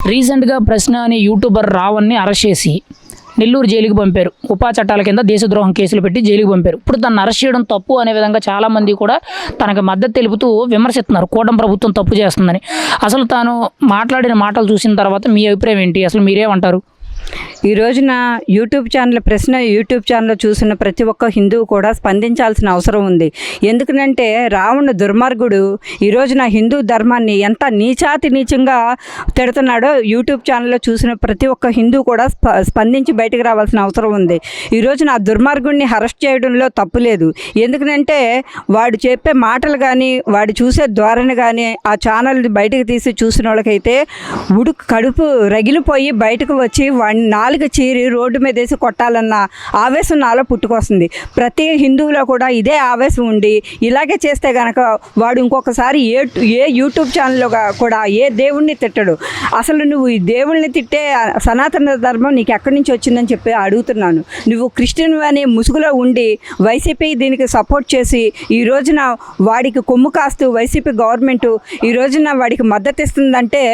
రీసెంట్గా ప్రశ్న అనే యూట్యూబర్ రావణ్ని అరెస్ట్ చేసి నెల్లూరు జైలుకి పంపారు. ఉపా చట్టాల కింద దేశద్రోహం కేసులు పెట్టి జైలుకి పంపారు. ఇప్పుడు తనను అరెస్ట్ చేయడం తప్పు అనే విధంగా చాలామంది కూడా తనకు మద్దతు తెలుపుతూ విమర్శిస్తున్నారు. కూటమి ప్రభుత్వం తప్పు చేస్తుందని. అసలు తాను మాట్లాడిన మాటలు చూసిన తర్వాత మీ అభిప్రాయం ఏంటి? అసలు మీరేమంటారు? ఈ రోజున ప్రశ్న యూట్యూబ్ ఛానల్ చూసిన ప్రతి ఒక్క హిందువు కూడా స్పందించాల్సిన అవసరం ఉంది. ఎందుకంటే రావణ దుర్మార్గుడు ఈ రోజున హిందూ ధర్మాన్ని ఎంత నీచంగా తిడుతున్నాడో యూట్యూబ్ ఛానల్లో చూసిన ప్రతి ఒక్క హిందూ కూడా స్పందించి బయటకు రావాల్సిన అవసరం ఉంది. ఈ రోజున ఆ దుర్మార్గుడిని అరెస్ట్ చేయడంలో తప్పు లేదు. ఎందుకంటే వాడు చెప్పే మాటలు కానీ వాడు చూసే ధోరణి కానీ ఆ ఛానల్ బయటకు తీసి చూసిన వాళ్ళకైతే కడుపు రగిలిపోయి బయటకు వచ్చి వాడిని నాలుగు చీరి రోడ్డు మీద వేసి కొట్టాలన్న ఆవేశం నాలో పుట్టుకొస్తుంది. ప్రతి హిందువులో కూడా ఇదే ఆవేశం ఉండి ఇలాగే చేస్తే కనుక వాడు ఇంకొకసారి ఏ యూట్యూబ్ ఛానల్లో కూడా ఏ దేవుణ్ణి తిట్టడు. అసలు నువ్వు ఈ దేవుళ్ళని తిట్టే సనాతన ధర్మం నీకు ఎక్కడి నుంచి వచ్చిందని చెప్పి అడుగుతున్నాను. నువ్వు క్రిస్టియన్ అనే ముసుగులో ఉండి వైసీపీ దీనికి సపోర్ట్ చేసి ఈ రోజున వాడికి కొమ్ము కాస్తూ వైసీపీ గవర్నమెంట్ ఈ రోజున వాడికి మద్దతు ఇస్తుందంటే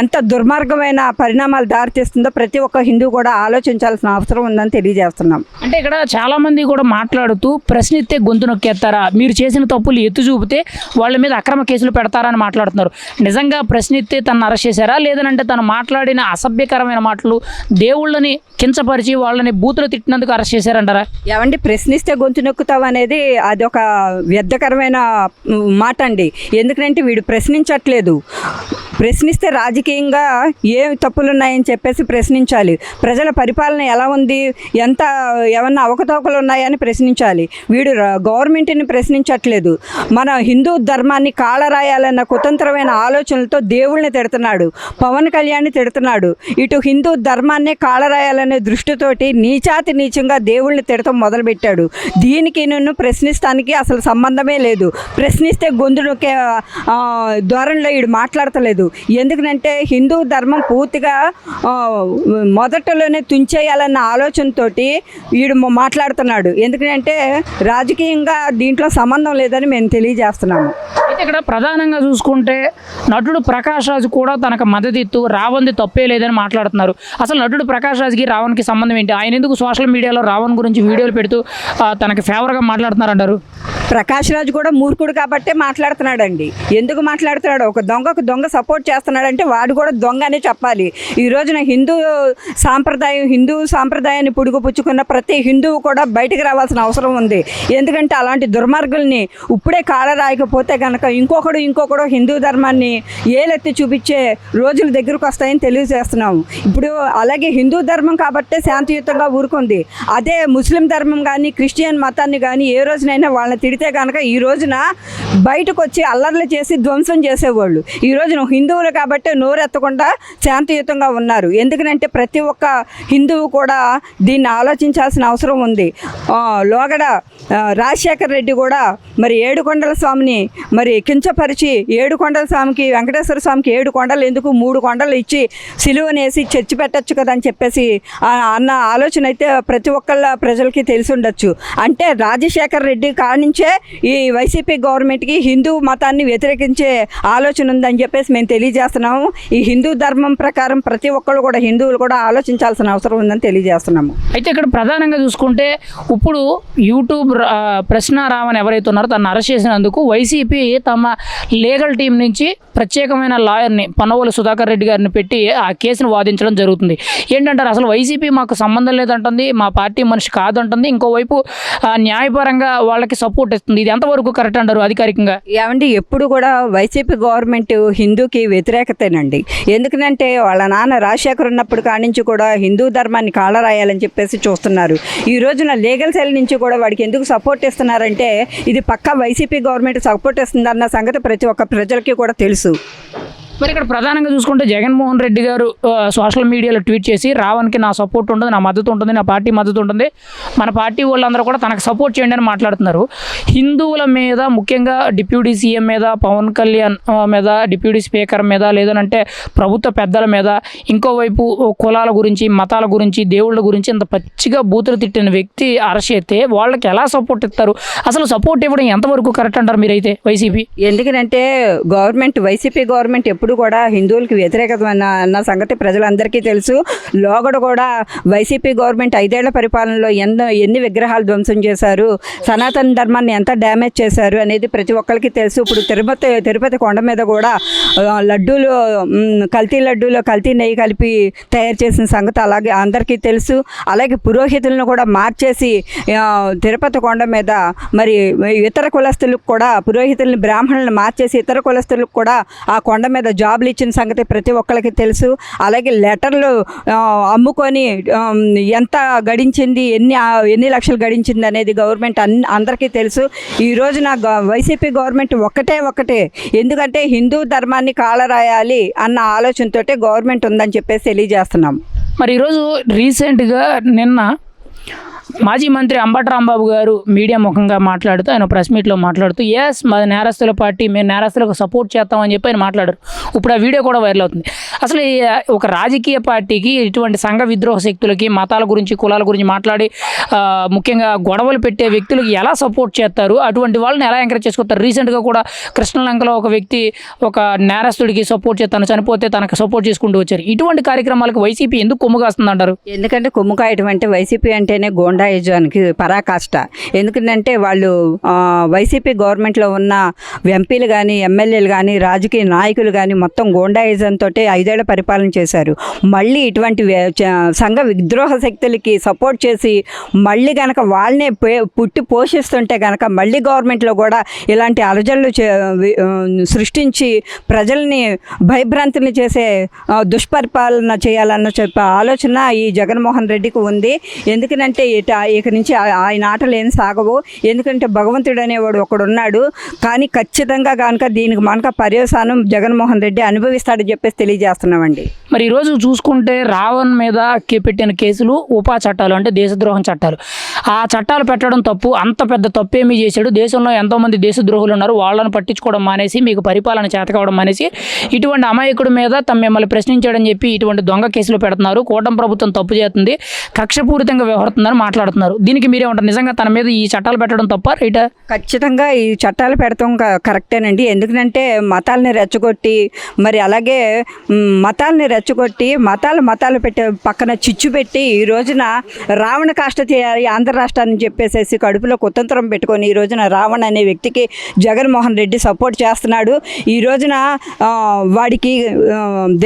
ఎంత దుర్మార్గమైన పరిణామాలు దారితీస్తుందో ప్రతి ఒక్క హిందూ కూడా ఆలోచించాల్సిన అవసరం ఉందని తెలియజేస్తున్నాం. అంటే ఇక్కడ చాలామంది కూడా మాట్లాడుతూ ప్రశ్నిస్తే గొంతు నొక్కేస్తారా, మీరు చేసిన తప్పులు ఎత్తు చూపితే వాళ్ళ మీద అక్రమ కేసులు పెడతారా అని మాట్లాడుతున్నారు. నిజంగా ప్రశ్నిస్తే తను అరెస్ట్ చేశారా, లేదనంటే తను మాట్లాడిన అసభ్యకరమైన మాటలు దేవుళ్ళని కించపరిచి వాళ్ళని బూతులు తిట్టినందుకు అరెస్ట్ చేశారంటారా? ఏమండి, ప్రశ్నిస్తే గొంతు నొక్కుతావు అనేది అది ఒక వ్యర్థకరమైన మాట అండి. ఎందుకంటే వీడు ప్రశ్నించట్లేదు. ప్రశ్నిస్తే రాజకీయంగా ఏ తప్పులు ఉన్నాయని చెప్పేసి ప్రశ్నించాలి. ప్రజల పరిపాలన ఎలా ఉంది, ఏమన్నా అవకతవకలు ఉన్నాయని ప్రశ్నించాలి. వీడు గవర్నమెంట్ని ప్రశ్నించట్లేదు. మన హిందూ ధర్మాన్ని కాలరాయాలన్న కుతంత్రమైన ఆలోచనలతో దేవుళ్ళని తిడుతున్నాడు. పవన్ కళ్యాణ్ని తిడుతున్నాడు. ఇటు హిందూ ధర్మాన్నే కాలరాయాలనే దృష్టితోటి నీచంగా దేవుళ్ళని తిడతాం మొదలుపెట్టాడు. దీనికి నన్ను ప్రశ్నిస్తానికి అసలు సంబంధమే లేదు. ప్రశ్నిస్తే గొంతుకే ధోరణిలో వీడు మాట్లాడతలేదు. ఎందుకంటే హిందూ ధర్మం పూర్తిగా మొదటలోనే తుంచేయాలన్న ఆలోచనతోటి వీడు మాట్లాడుతున్నాడు. ఎందుకంటే రాజకీయంగా దీంట్లో సంబంధం లేదని మేము తెలియజేస్తున్నాము. అయితే ఇక్కడ ప్రధానంగా చూసుకుంటే నటుడు ప్రకాష్ రాజు కూడా తనకు మద్దతు ఇస్తూ రావణ్ది తప్పే లేదని మాట్లాడుతున్నారు. అసలు నటుడు ప్రకాష్ రాజుకి రావణ్కి సంబంధం ఏంటి? ఆయన ఎందుకు సోషల్ మీడియాలో రావణ్ గురించి వీడియోలు పెడుతూ తనకి ఫేవర్గా మాట్లాడుతున్నారంటారు? ప్రకాష్ రాజు కూడా మూర్ఖుడు కాబట్టే మాట్లాడుతున్నాడండి. ఎందుకు మాట్లాడుతున్నాడు? ఒక దొంగ సపోర్ట్ చేస్తున్నాడంటే వాడు కూడా దొంగ అనే చెప్పాలి. ఈ రోజున హిందూ సాంప్రదాయాన్ని పుచ్చుకున్న ప్రతి హిందువు కూడా బయటకు రావాల్సిన అవసరం ఉంది. ఎందుకంటే అలాంటి దుర్మార్గుల్ని ఇప్పుడే కాలరాయకపోతే కనుక ఇంకొకడు హిందూ ధర్మాన్ని ఏలెత్తి చూపించే రోజులు దగ్గరకు వస్తాయని తెలియజేస్తున్నాము. ఇప్పుడు అలాగే హిందూ ధర్మం కాబట్టే శాంతియుతంగా ఊరుకుంది. అదే ముస్లిం ధర్మం కానీ క్రిస్టియన్ మతాన్ని కానీ ఏ రోజునైనా వాళ్ళని తిడితే కనుక ఈ రోజున బయటకు వచ్చి అల్లర్లు చేసి ధ్వంసం చేసేవాళ్ళు. ఈ రోజున హిందువులు కాబట్టి నోరెత్తకుండా శాంతియుతంగా ఉన్నారు. ఎందుకంటే ప్రతి ఒక్క హిందువు కూడా దీన్ని ఆలోచించాల్సిన అవసరం ఉంది. లోగడ రాజశేఖర రెడ్డి కూడా మరి 7 కొండల స్వామిని మరి కించపరిచి 7 కొండల స్వామికి వెంకటేశ్వర స్వామికి 7 కొండలు ఎందుకు 3 కొండలు ఇచ్చి సిలువనేసి చర్చి పెట్టచ్చు కదా అని చెప్పేసి అన్న ఆలోచన అయితే ప్రతి ఒక్కళ్ళ ప్రజలకి తెలిసి ఉండొచ్చు. అంటే రాజశేఖర రెడ్డి కానించే ఈ వైసీపీ గవర్నమెంట్కి హిందూ మతాన్ని వ్యతిరేకించే ఆలోచన ఉందని చెప్పేసి మేము తెలియజేస్తున్నాము. ఈ హిందూ ధర్మం ప్రకారం ప్రతి ఒక్కళ్ళు కూడా హిందువులు కూడా ఆలోచించాల్సిన అవసరం ఉందని తెలియజేస్తున్నాము. అయితే ఇక్కడ ప్రధానంగా చూసుకుంటే ఇప్పుడు యూట్యూబ్ ప్రశ్న రావణ్ ఎవరైతే ఉన్నారో తను అరెస్ట్ చేసినందుకు వైసీపీ తమ లీగల్ టీం నుంచి ప్రత్యేకమైన లాయర్ని పన్నవోలు సుధాకర్ రెడ్డి గారిని పెట్టి ఆ కేసును వాదించడం జరుగుతుంది. ఏంటంటారు? అసలు వైసీపీ మాకు సంబంధం లేదంటుంది, మా పార్టీ మనిషి కాదంటుంది, ఇంకోవైపు న్యాయపరంగా వాళ్ళకి సపోర్ట్ ఇస్తుంది. ఇది ఎంతవరకు కరెక్ట్ అంటారు అధికారికంగా? ఏమండి, ఎప్పుడు కూడా వైసీపీ గవర్నమెంట్ హిందూకి వ్యతిరేకతేనండి. ఎందుకంటే వాళ్ళ నాన్న రాజశేఖర్ ఉన్నప్పుడు కానించి కూడా హిందూ ధర్మాన్ని కాలరాయాలని చెప్పేసి చూస్తున్నారు. ఈ రోజున లీగల్ సెల్ నుంచి కూడా వాడికి ఎందుకు సపోర్ట్ ఇస్తున్నారంటే ఇది పక్కా వైసీపీ గవర్నమెంట్ సపోర్ట్ ఇస్తుందన్న సంగతి ప్రతి ఒక్క ప్రజలకి కూడా తెలుసు. మరి ఇక్కడ ప్రధానంగా చూసుకుంటే జగన్మోహన్ రెడ్డి గారు సోషల్ మీడియాలో ట్వీట్ చేసి రావణ్కి నా సపోర్ట్ ఉంటుంది, నా మద్దతు ఉంటుంది, నా పార్టీ మద్దతు ఉంటుంది, మన పార్టీ వాళ్ళందరూ కూడా తనకు సపోర్ట్ చేయండి అని మాట్లాడుతున్నారు. హిందువుల మీద ముఖ్యంగా డిప్యూటీ సీఎం మీద, పవన్ కళ్యాణ్ మీద, డిప్యూటీ స్పీకర్ మీద, లేదనంటే ప్రభుత్వ పెద్దల మీద, ఇంకోవైపు కులాల గురించి, మతాల గురించి, దేవుళ్ళ గురించి ఇంత పచ్చిగా బూతులు తిట్టిన వ్యక్తి అరెస్ట్ అయితే వాళ్ళకి ఎలా సపోర్ట్ ఇస్తారు? అసలు సపోర్ట్ ఇవ్వడం ఎంతవరకు కరెక్ట్ అంటారు మీరైతే వైసీపీ? ఎందుకంటే వైసీపీ గవర్నమెంట్ ఎప్పుడు కూడా హిందువులకి వ్యతిరేకమైన అన్న సంగతి ప్రజలందరికీ తెలుసు. లోగడ కూడా వైసీపీ గవర్నమెంట్ 5 ఏళ్ల పరిపాలనలో ఎన్ని విగ్రహాలు ధ్వంసం చేశారు, సనాతన ధర్మాన్ని ఎంత డ్యామేజ్ చేశారు అనేది ప్రతి ఒక్కరికి తెలుసు. ఇప్పుడు తిరుపతి కొండ మీద కూడా లడ్డూలు కల్తీ లడ్డూలో కల్తీ నెయ్యి కలిపి తయారు చేసిన సంగతి అలాగే అందరికీ తెలుసు. అలాగే పురోహితులను కూడా మార్చేసి తిరుపతి కొండ మీద మరి ఇతర కులస్తులకు కూడా పురోహితుల్ని బ్రాహ్మణులను మార్చేసి ఇతర కులస్తులకు కూడా ఆ కొండ మీద జాబులు ఇచ్చిన సంగతి ప్రతి ఒక్కరికి తెలుసు. అలాగే లెటర్లు అమ్ముకొని ఎంత గడించింది, ఎన్ని లక్షలు గడించింది అనేది గవర్నమెంట్ అందరికీ తెలుసు. ఈ రోజున వైసీపీ గవర్నమెంట్ ఒక్కటే ఎందుకంటే హిందూ ధర్మాన్ని కాలరాయాలి అన్న ఆలోచనతోటే గవర్నమెంట్ ఉందని చెప్పేసి తెలియజేస్తున్నాం. మరి ఈరోజు రీసెంట్గా నిన్న మాజీ మంత్రి అంబటి రాంబాబు గారు మీడియా ముఖంగా మాట్లాడుతూ ఆయన ప్రెస్ మీట్లో మాట్లాడుతూ మాది నేరస్తుల పార్టీ, మేము నేరస్తులకు సపోర్ట్ చేస్తామని చెప్పి ఆయన మాట్లాడారు. ఇప్పుడు ఆ వీడియో కూడా వైరల్ అవుతుంది. అసలు ఒక రాజకీయ పార్టీకి ఇటువంటి సంఘ విద్రోహ శక్తులకి, మతాల గురించి, కులాల గురించి మాట్లాడి ముఖ్యంగా గొడవలు పెట్టే వ్యక్తులకి ఎలా సపోర్ట్ చేస్తారు, అటువంటి వాళ్ళని ఎలా ఎంకరేజ్ చేసుకుంటారు? రీసెంట్గా కూడా కృష్ణలంకలో ఒక వ్యక్తి ఒక నేరస్తుడికి సపోర్ట్ చేస్తాను, చనిపోతే తనకు సపోర్ట్ చేసుకుంటూ వచ్చారు. ఇటువంటి కార్యక్రమాలకు వైసీపీ ఎందుకు కొమ్ము కాస్తుందంటారు? ఎందుకంటే కొమ్ము కాయటం అంటే వైసీపీ అంటేనే గోండాయిజానికి పరాకాష్ట. ఎందుకంటే వాళ్ళు వైసీపీ గవర్నమెంట్లో ఉన్న ఎంపీలు కానీ, ఎమ్మెల్యేలు కానీ, రాజకీయ నాయకులు కానీ మొత్తం గోండాయిజంతో 5 ఏళ్ల పరిపాలన చేశారు. మళ్ళీ ఇటువంటి సంఘ విద్రోహ శక్తులకి సపోర్ట్ చేసి మళ్ళీ కనుక వాళ్ళనే పుట్టి పోషిస్తుంటే కనుక మళ్ళీ గవర్నమెంట్లో కూడా ఇలాంటి అలజడులు సృష్టించి ప్రజల్ని భయభ్రాంతుల్ని చేసే దుష్పరిపాలన చేయాలన్న ఆలోచన ఈ జగన్మోహన్ రెడ్డికి ఉంది. ఎందుకంటే ఇక నుంచి ఆయన ఆటలు ఏం సాగవు. ఎందుకంటే భగవంతుడు అనేవాడు ఒకడు ఉన్నాడు. కానీ ఖచ్చితంగా కనుక దీనికి మనక పర్యవసానం జగన్మోహన్ రెడ్డి అనుభవిస్తాడని చెప్పేసి తెలియజేస్తున్నామండి. మరి ఈరోజు చూసుకుంటే రావణ్ మీద పెట్టిన కేసులు ఉపా చట్టాలు, అంటే దేశద్రోహం చట్టాలు. ఆ చట్టాలు పెట్టడం తప్పు. అంత పెద్ద తప్పు ఏమీ చేశాడు? దేశంలో ఎంతోమంది దేశద్రోహులు ఉన్నారు, వాళ్ళని పట్టించుకోవడం మానేసి, మీకు పరిపాలన చేతకావడం మానేసి ఇటువంటి అమాయకుడి మీద మిమ్మల్ని ప్రశ్నించాడని చెప్పి ఇటువంటి దొంగ కేసులు పెడుతున్నారు. కూటమి ప్రభుత్వం తప్పు చేస్తుంది, కక్షపూరితంగా వ్యవహరిస్తుందని మాట్లాడుతున్నారు. దీనికి మీరేమంటారు? నిజంగా తన మీద ఈ చట్టాలు పెట్టడం తప్ప రైటా? ఖచ్చితంగా ఈ చట్టాలు పెడతాం కరెక్టేనండి. ఎందుకంటే మతాలని రెచ్చగొట్టి, మరి అలాగే మతాలని రెచ్చగొట్టి మతాలు పెట్టే పక్కన చిచ్చు పెట్టి ఈ రోజున రావణ కాష్ట చేయాలి ఆంధ్ర రాష్ట్రాన్ని చెప్పేసేసి కడుపులో కుతంత్రం పెట్టుకొని ఈ రోజున రావణ్ అనే వ్యక్తికి జగన్మోహన్ రెడ్డి సపోర్ట్ చేస్తున్నాడు. ఈ రోజున వాడికి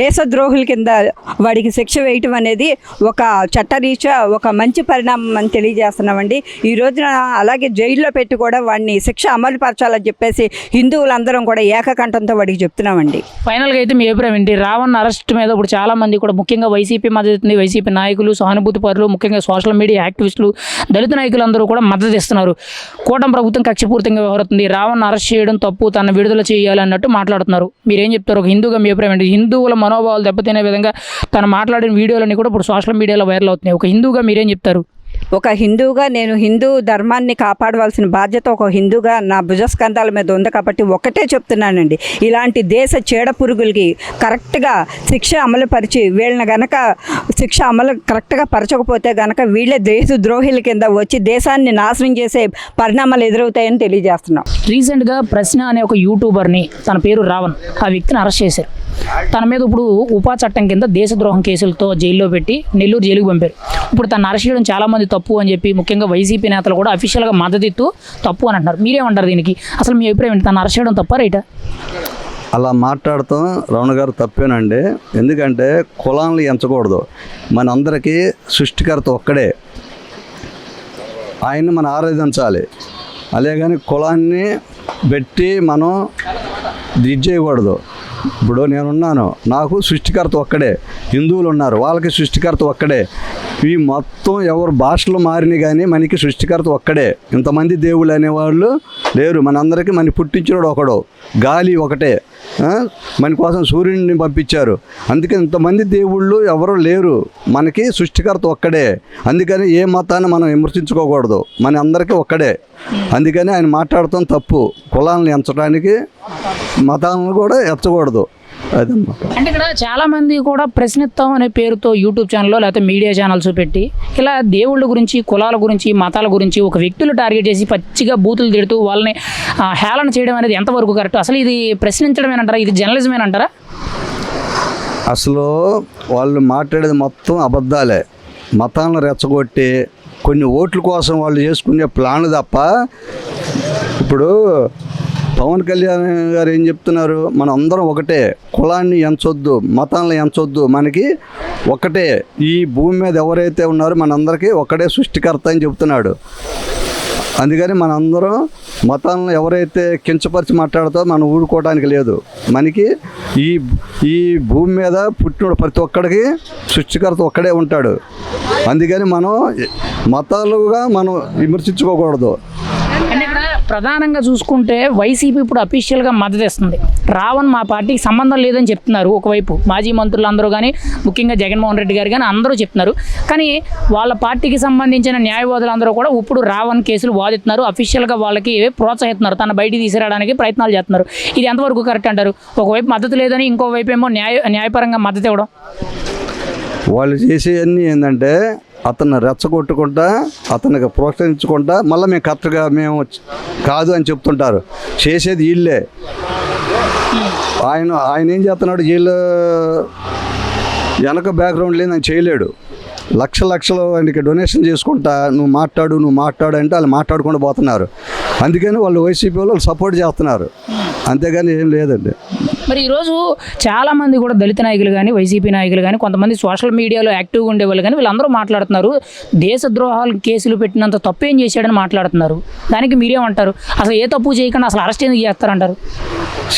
దేశద్రోహుల కింద వాడికి శిక్ష వేయటం అనేది ఒక చట్టరీత్యా ఒక మంచి పరిణామం అని తెలియజేస్తున్నామండి. ఈ రోజున అలాగే జైల్లో పెట్టి కూడా వాడిని శిక్ష అమలు పరచాలని చెప్పేసి హిందువులందరం కూడా ఏకకంఠంతో వాడికి చెప్తున్నామండి. ఫైనల్గా అయితే మీ అభిప్రాయం ఏంటి? రావణ్ అరెస్ట్ మీద ఇప్పుడు చాలామంది కూడా ముఖ్యంగా వైసీపీ మద్దతు, వైసీపీ నాయకులు, సానుభూతి పరులు, ముఖ్యంగా సోషల్ మీడియా యాక్టివిస్టులు, దళిత నాయకులందరూ కూడా మద్దతు ఇస్తున్నారు. కూటమి ప్రభుత్వం కక్షపూరితంగా వ్యవహరిస్తుంది, రావణ్ అరెస్ట్ చేయడం తప్పు, తన విడుదల చేయాలి అన్నట్టు మాట్లాడుతున్నారు. మీరేం చెప్తారు? ఒక హిందూగా మీ అభిప్రాయం ఏంటి? హిందువుల మనోభావాలు దెబ్బతినే విధంగా తను మాట్లాడిన వీడియోలన్నీ కూడా ఇప్పుడు సోషల్ మీడియాలో వైరల్ అవుతున్నాయి. ఒక హిందూగా మీరేం చెప్తారు? ఒక హిందువుగా నేను హిందూ ధర్మాన్ని కాపాడవలసిన బాధ్యత ఒక హిందూగా నా భుజస్కంధాల మీద ఉంది కాబట్టి ఒకటే చెప్తున్నానండి. ఇలాంటి దేశ చీడ పురుగులకి కరెక్ట్గా శిక్ష అమలు పరిచి వీళ్ళని గనక శిక్ష అమలు కరెక్ట్గా పరచకపోతే గనక వీళ్ళే దేశ ద్రోహుల కింద వచ్చి దేశాన్ని నాశనం చేసే పరిణామాలు ఎదురవుతాయని తెలియజేస్తున్నాం. రీసెంట్గా ప్రశ్న అనే ఒక యూట్యూబర్ని, తన పేరు రావణ్, ఆ వ్యక్తిని అరెస్ట్ చేశారు. తన మీద ఇప్పుడు ఉపా చట్టం కింద దేశద్రోహం కేసులతో జైల్లో పెట్టి నెల్లూరు జైలుకు పంపారు. ఇప్పుడు తను అరెస్ట్ చేయడం చాలామంది తప్పు అని చెప్పి ముఖ్యంగా వైసీపీ నేతలు కూడా అఫీషియల్గా మద్దతు తప్పు అని అంటున్నారు. మీరేమంటారు దీనికి? అసలు మీ అభిప్రాయం ఏంటి? తను అరెస్ట్ చేయడం తప్ప రైటా? అలా మాట్లాడతాం రమణ గారు తప్పేనండి. ఎందుకంటే కులాలను ఎంచకూడదు. మనందరికీ సృష్టికర్త ఒక్కడే, ఆయన్ని మనం ఆరాధించాలి. అలాగని కులాన్ని పెట్టి మనం ఇది చేయకూడదు. ఇప్పుడు నేనున్నాను, నాకు సృష్టికర్త ఒక్కడే. హిందువులు ఉన్నారు, వాళ్ళకి సృష్టికర్త ఒక్కడే. ఈ మొత్తం ఎవరు భాషలు మారినాయి కానీ మనకి సృష్టికర్త ఒక్కడే. ఇంతమంది దేవుళ్ళు అనేవాళ్ళు లేరు. మనందరికీ మన పుట్టించినోడు ఒకడు, గాలి ఒకటే. మన కోసం సూర్యుడిని పంపించారు. అందుకే ఇంతమంది దేవుళ్ళు ఎవరు లేరు, మనకి సృష్టికర్త ఒక్కడే. అందుకని ఏ మతాన్ని మనం విమర్శించుకోకూడదు, మన అందరికీ ఒక్కడే. అందుకని ఆయన మాట్లాడటం తప్పు. కులాలను ఎంచడానికి మతాలను కూడా ఎచ్చకూడదు. అంటే ఇక్కడ చాలా మంది కూడా ప్రశ్నిస్తాం అనే పేరుతో యూట్యూబ్ ఛానల్లో లేకపోతే మీడియా ఛానల్స్ పెట్టి ఇలా దేవుళ్ళ గురించి, కులాల గురించి, మతాల గురించి ఒక వ్యక్తులు టార్గెట్ చేసి పచ్చిగా బూతులు తిడుతూ వాళ్ళని హేళన చేయడం అనేది ఎంతవరకు కరెక్ట్? అసలు ఇది ప్రశ్నించడమేనంటారా? ఇది జర్నలిజమేనంటారా? అసలు వాళ్ళు మాట్లాడేది మొత్తం అబద్ధాలే. మతాలను రెచ్చగొట్టి కొన్ని ఓట్ల కోసం వాళ్ళు చేసుకునే ప్లాన్ తప్ప. ఇప్పుడు పవన్ కళ్యాణ్ గారు ఏం చెప్తున్నారు, మనం అందరం ఒకటే, కులాన్ని ఎంచొద్దు, మతాలను ఎంచొద్దు, మనకి ఒక్కటే, ఈ భూమి మీద ఎవరైతే ఉన్నారో మనందరికీ ఒక్కడే సృష్టికర్త అని చెప్తున్నాడు. అందుకని మనందరం మతాలను ఎవరైతే కించపరిచి మాట్లాడుతారో మనం ఊరుకోవడానికి లేదు. మనకి ఈ భూమి మీద పుట్టిన ప్రతి ఒక్కడికి సృష్టికర్త ఒక్కడే ఉంటాడు. అందుకని మనం మతాలుగా మనం విమర్శించుకోకూడదు. అంటే ఇక్కడ ప్రధానంగా చూసుకుంటే వైసీపీ ఇప్పుడు అఫీషియల్గా మద్దతు ఇస్తుంది. రావణ్ మా పార్టీకి సంబంధం లేదని చెప్తున్నారు ఒకవైపు మాజీ మంత్రులు అందరూ, కానీ ముఖ్యంగా జగన్మోహన్ రెడ్డి గారు కానీ అందరూ చెప్తున్నారు. కానీ వాళ్ళ పార్టీకి సంబంధించిన న్యాయవాదులు అందరూ కూడా ఇప్పుడు రావణ్ కేసులు వాదిస్తున్నారు. అఫీషియల్గా వాళ్ళకి ప్రోత్సహిస్తున్నారు, తన బయటికి తీసుకురావడానికి ప్రయత్నాలు చేస్తున్నారు. ఇది ఎంతవరకు కరెక్ట్ అంటారు? ఒకవైపు మద్దతు లేదని, ఇంకోవైపు ఏమో న్యాయపరంగా మద్దతు ఇవ్వడం. వాళ్ళు చేసేవన్నీ ఏంటంటే అతన్ని రెచ్చగొట్టుకుంటా, అతనికి ప్రోత్సహించుకుంటా, మళ్ళీ మేము కరెక్ట్గా మేము కాదు అని చెప్తుంటారు. చేసేది వీళ్ళే. ఆయన ఏం చేస్తున్నాడు, వీళ్ళు వెనక బ్యాక్గ్రౌండ్ లేదు, ఆయన చేయలేడు. లక్షలు ఆయనకి డొనేషన్ చేసుకుంటా నువ్వు మాట్లాడు అంటే వాళ్ళు మాట్లాడుకుంటూ పోతున్నారు. అందుకని వాళ్ళు వైసీపీ వాళ్ళు సపోర్ట్ చేస్తున్నారు, అంతేగాని ఏం లేదండి. మరి ఈరోజు చాలామంది కూడా దళిత నాయకులు కానీ, వైసీపీ నాయకులు కానీ, కొంతమంది సోషల్ మీడియాలో యాక్టివ్గా ఉండేవాళ్ళు కానీ వీళ్ళందరూ మాట్లాడుతున్నారు, దేశద్రోహాలు కేసులు పెట్టినంత తప్పు ఏం చేశాడని మాట్లాడుతున్నారు. దానికి మీరేమంటారు? అసలు ఏ తప్పు చేయకుండా అసలు అరెస్ట్ ఎందుకు చేస్తారంటారు?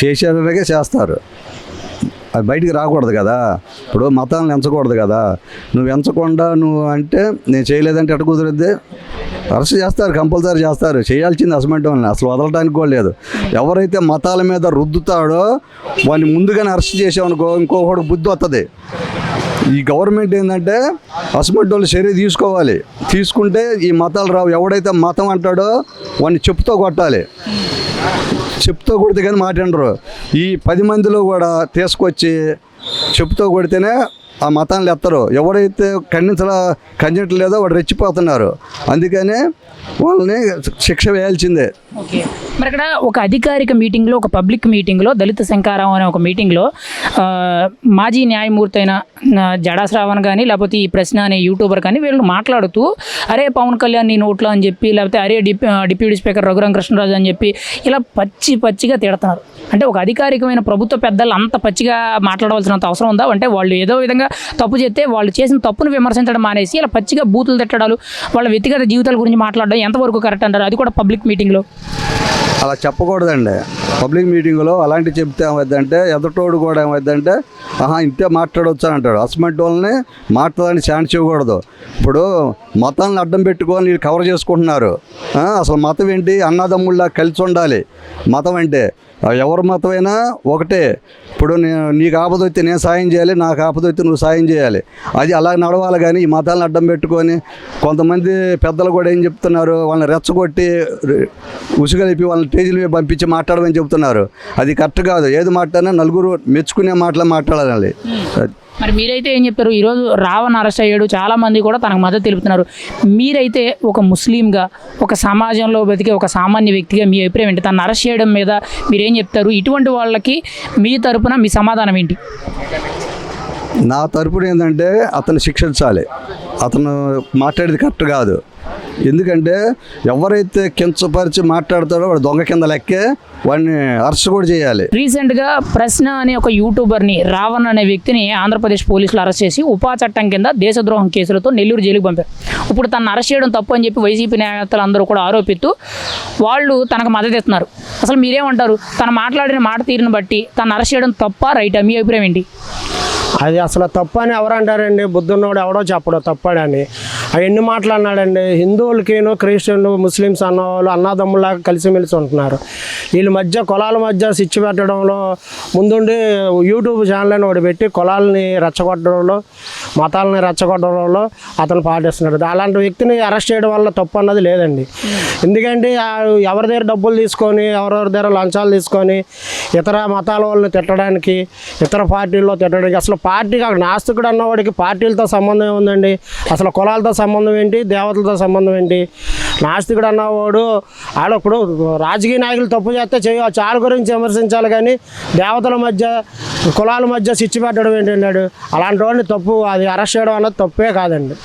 చేసేలాగే చేస్తారు, అది బయటికి రాకూడదు కదా. ఇప్పుడు మతాలను ఎంచకూడదు కదా. నువ్వు ఎంచకుండా నువ్వు అంటే నేను చేయలేదంటే ఎట్ట కుదిరిద్ది? అరెస్ట్ చేస్తారు, కంపల్సరీ చేస్తారు. చేయాల్సింది అసలు అసలు వదలడానికి కూడా లేదు. ఎవరైతే మతాల మీద రుద్దుతాడో వాడిని ముందుగానే అరెస్ట్ చేసామనుకో ఇంకొకటి బుద్ధి వస్తుంది. ఈ గవర్నమెంట్ ఏంటంటే అసమంటి వాళ్ళు చర్య తీసుకోవాలి. తీసుకుంటే ఈ మతాలు రావు. ఎవడైతే మతం అంటాడో వాడిని చెప్పుతో కొట్టాలి. చెప్పుతో కొడితే కానీ మాట్లాడరు. ఈ 10 మందిలో కూడా తీసుకొచ్చి చెప్పుతో కొడితేనే ఆ మతాన్ని ఎత్తరు. ఎవరైతే ఖండించట్లేదో వాడు రెచ్చిపోతున్నారు. అందుకనే వాళ్ళని శిక్ష వేయాల్సిందే. ఓకే, మరి ఇక్కడ ఒక అధికారిక మీటింగ్లో, ఒక పబ్లిక్ మీటింగ్లో, దళిత శంకారావం అనే ఒక మీటింగ్లో మాజీ న్యాయమూర్తి అయిన జడా శ్రావణ్ కానీ, లేకపోతే ఈ ప్రశ్న అనే యూట్యూబర్ కానీ వీళ్ళు మాట్లాడుతూ అరే పవన్ కళ్యాణ్ నీ నోట్లో అని చెప్పి, లేకపోతే అరే డిప్యూటీ స్పీకర్ రఘురామ కృష్ణరాజు అని చెప్పి ఇలా పచ్చిగా తిడుతున్నారు. అంటే ఒక అధికారికమైన ప్రభుత్వ పెద్దలు అంత పచ్చిగా మాట్లాడవలసినంత అవసరం ఉందా? అంటే వాళ్ళు ఏదో విధంగా తప్పు చేస్తే వాళ్ళు చేసిన తప్పును విమర్శించడం మానేసి ఇలా పచ్చిగా బూతులు తిట్టడాలు, వాళ్ళ వ్యక్తిగత జీవితాల గురించి మాట్లాడడం ఎంతవరకు కరెక్ట్ అంటారు? అది కూడా పబ్లిక్ మీటింగ్లో. అలా చెప్పకూడదండి. పబ్లిక్ మీటింగ్లో అలాంటివి చెప్తే ఏమైందంటే ఎదుటోడు కూడా ఏమైందంటే ఇంతే మాట్లాడవచ్చు అని అంటాడు. అసమంటి వాళ్ళని మాట్లాడడానికి ఛాన్స్ ఇవ్వకూడదు. ఇప్పుడు మతాలను అడ్డం పెట్టుకొని వీళ్ళు కవర్ చేసుకుంటున్నారు. అసలు మతం ఏంటి? అన్నదమ్ముళ్ళ కలిసి ఉండాలి. మతం అంటే ఎవరి మతమైనా ఒకటే. ఇప్పుడు నీకు ఆపద వస్తే నేను సాయం చేయాలి, నాకు ఆపద వస్తే నువ్వు సాయం చేయాలి. అది అలా నడవాలి. కానీ ఈ మతాలను అడ్డం పెట్టుకొని కొంతమంది పెద్దలు కూడా ఏం చెప్తున్నారు, వాళ్ళని రెచ్చగొట్టి ఉసుగలిపి వాళ్ళని స్టేజీల మీద పంపించి మాట్లాడమని చెప్తున్నారు. అది కరెక్ట్ కాదు. ఏది మాట్లాడినా నలుగురు మెచ్చుకునే మాటలు మాట్లాడాలి. మరి మీరైతే ఏం చెప్తారు? ఈరోజు రావణ్ అరెస్ట్ అయ్యాడు, చాలామంది కూడా తనకు మద్దతు తెలుపుతున్నారు. మీరైతే ఒక ముస్లింగా, ఒక సమాజంలో బతికే ఒక సామాన్య వ్యక్తిగా మీ అభిప్రాయం ఏంటి? తను అరెస్ట్ చేయడం మీద మీరేం చెప్తారు? ఇటువంటి వాళ్ళకి మీ తరపున మీ సమాధానం ఏంటి? నా తరపున ఏంటంటే అతను శిక్షించాలి. అతను మాట్లాడేది కరెక్ట్ కాదు. ఎందుకంటే ఎవరైతే కించపరిచి మాట్లాడతాడో వాడు దొంగ కింద లెక్కే, వాడిని అరెస్ట్ కూడా చేయాలి. రీసెంట్గా ప్రశ్న అనే ఒక యూట్యూబర్ని, రావణ్ అనే వ్యక్తిని ఆంధ్రప్రదేశ్ పోలీసులు అరెస్ట్ చేసి ఉపా చట్టం కింద దేశద్రోహం కేసులతో నెల్లూరు జైలుకి పంపారు. ఇప్పుడు తను అరెస్ట్ చేయడం తప్పు అని చెప్పి వైసీపీ నేతలు అందరూ కూడా ఆరోపిస్తూ వాళ్ళు తనకు మద్దతు ఇస్తున్నారు. అసలు మీరేమంటారు? తను మాట్లాడిన మాట తీరుని బట్టి తను అరెస్ట్ చేయడం తప్ప రైటా? మీ అభిప్రాయం ఏంటి? అది అసలు తప్పు అని ఎవరంటారండి? బుద్ధున్నోడు ఎవడో చెప్పడో తప్పాడని. అవన్నీ మాట్లాడినాడండి. హిందువులకిను క్రిస్టియన్లు ముస్లిమ్స్ అన్నవాళ్ళు అన్నదమ్ములాగా కలిసిమెలిసి ఉంటున్నారు. వీళ్ళ మధ్య కులాల మధ్య స్విచ్ పెట్టడంలో ముందుండి యూట్యూబ్ ఛానల్ అని ఒకటి పెట్టి కులాలని రెచ్చగొట్టడంలో, మతాలని రెచ్చగొట్టడంలో అతను పాటిస్తున్నాడు. అలాంటి వ్యక్తిని అరెస్ట్ చేయడం వల్ల తప్పు అన్నది లేదండి. ఎందుకంటే ఎవరి దగ్గర డబ్బులు తీసుకొని, ఎవరెవరి దగ్గర లంచాలు తీసుకొని ఇతర మతాల వాళ్ళని తిట్టడానికి, ఇతర పార్టీల్లో తిట్టడానికి, అసలు పార్టీకి నాస్తికుడు అన్నవాడికి పార్టీలతో సంబంధం ఉందండి? అసలు కులాలతో సంబంధం ఏంటి, దేవతలతో సంబంధం ఏంటి? నాస్తికుడు అన్నవాడు ఇప్పుడు రాజకీయ నాయకులు తప్పు చేస్తే చేయవచ్చు, వాళ్ళ గురించి విమర్శించాలి, కానీ దేవతల మధ్య కులాల మధ్య చిచ్చు పెట్టడం ఏంటన్నాడు? అలాంటి వాడిని తప్పు, అది అరెస్ట్ చేయడం అన్నది తప్పే కాదండి.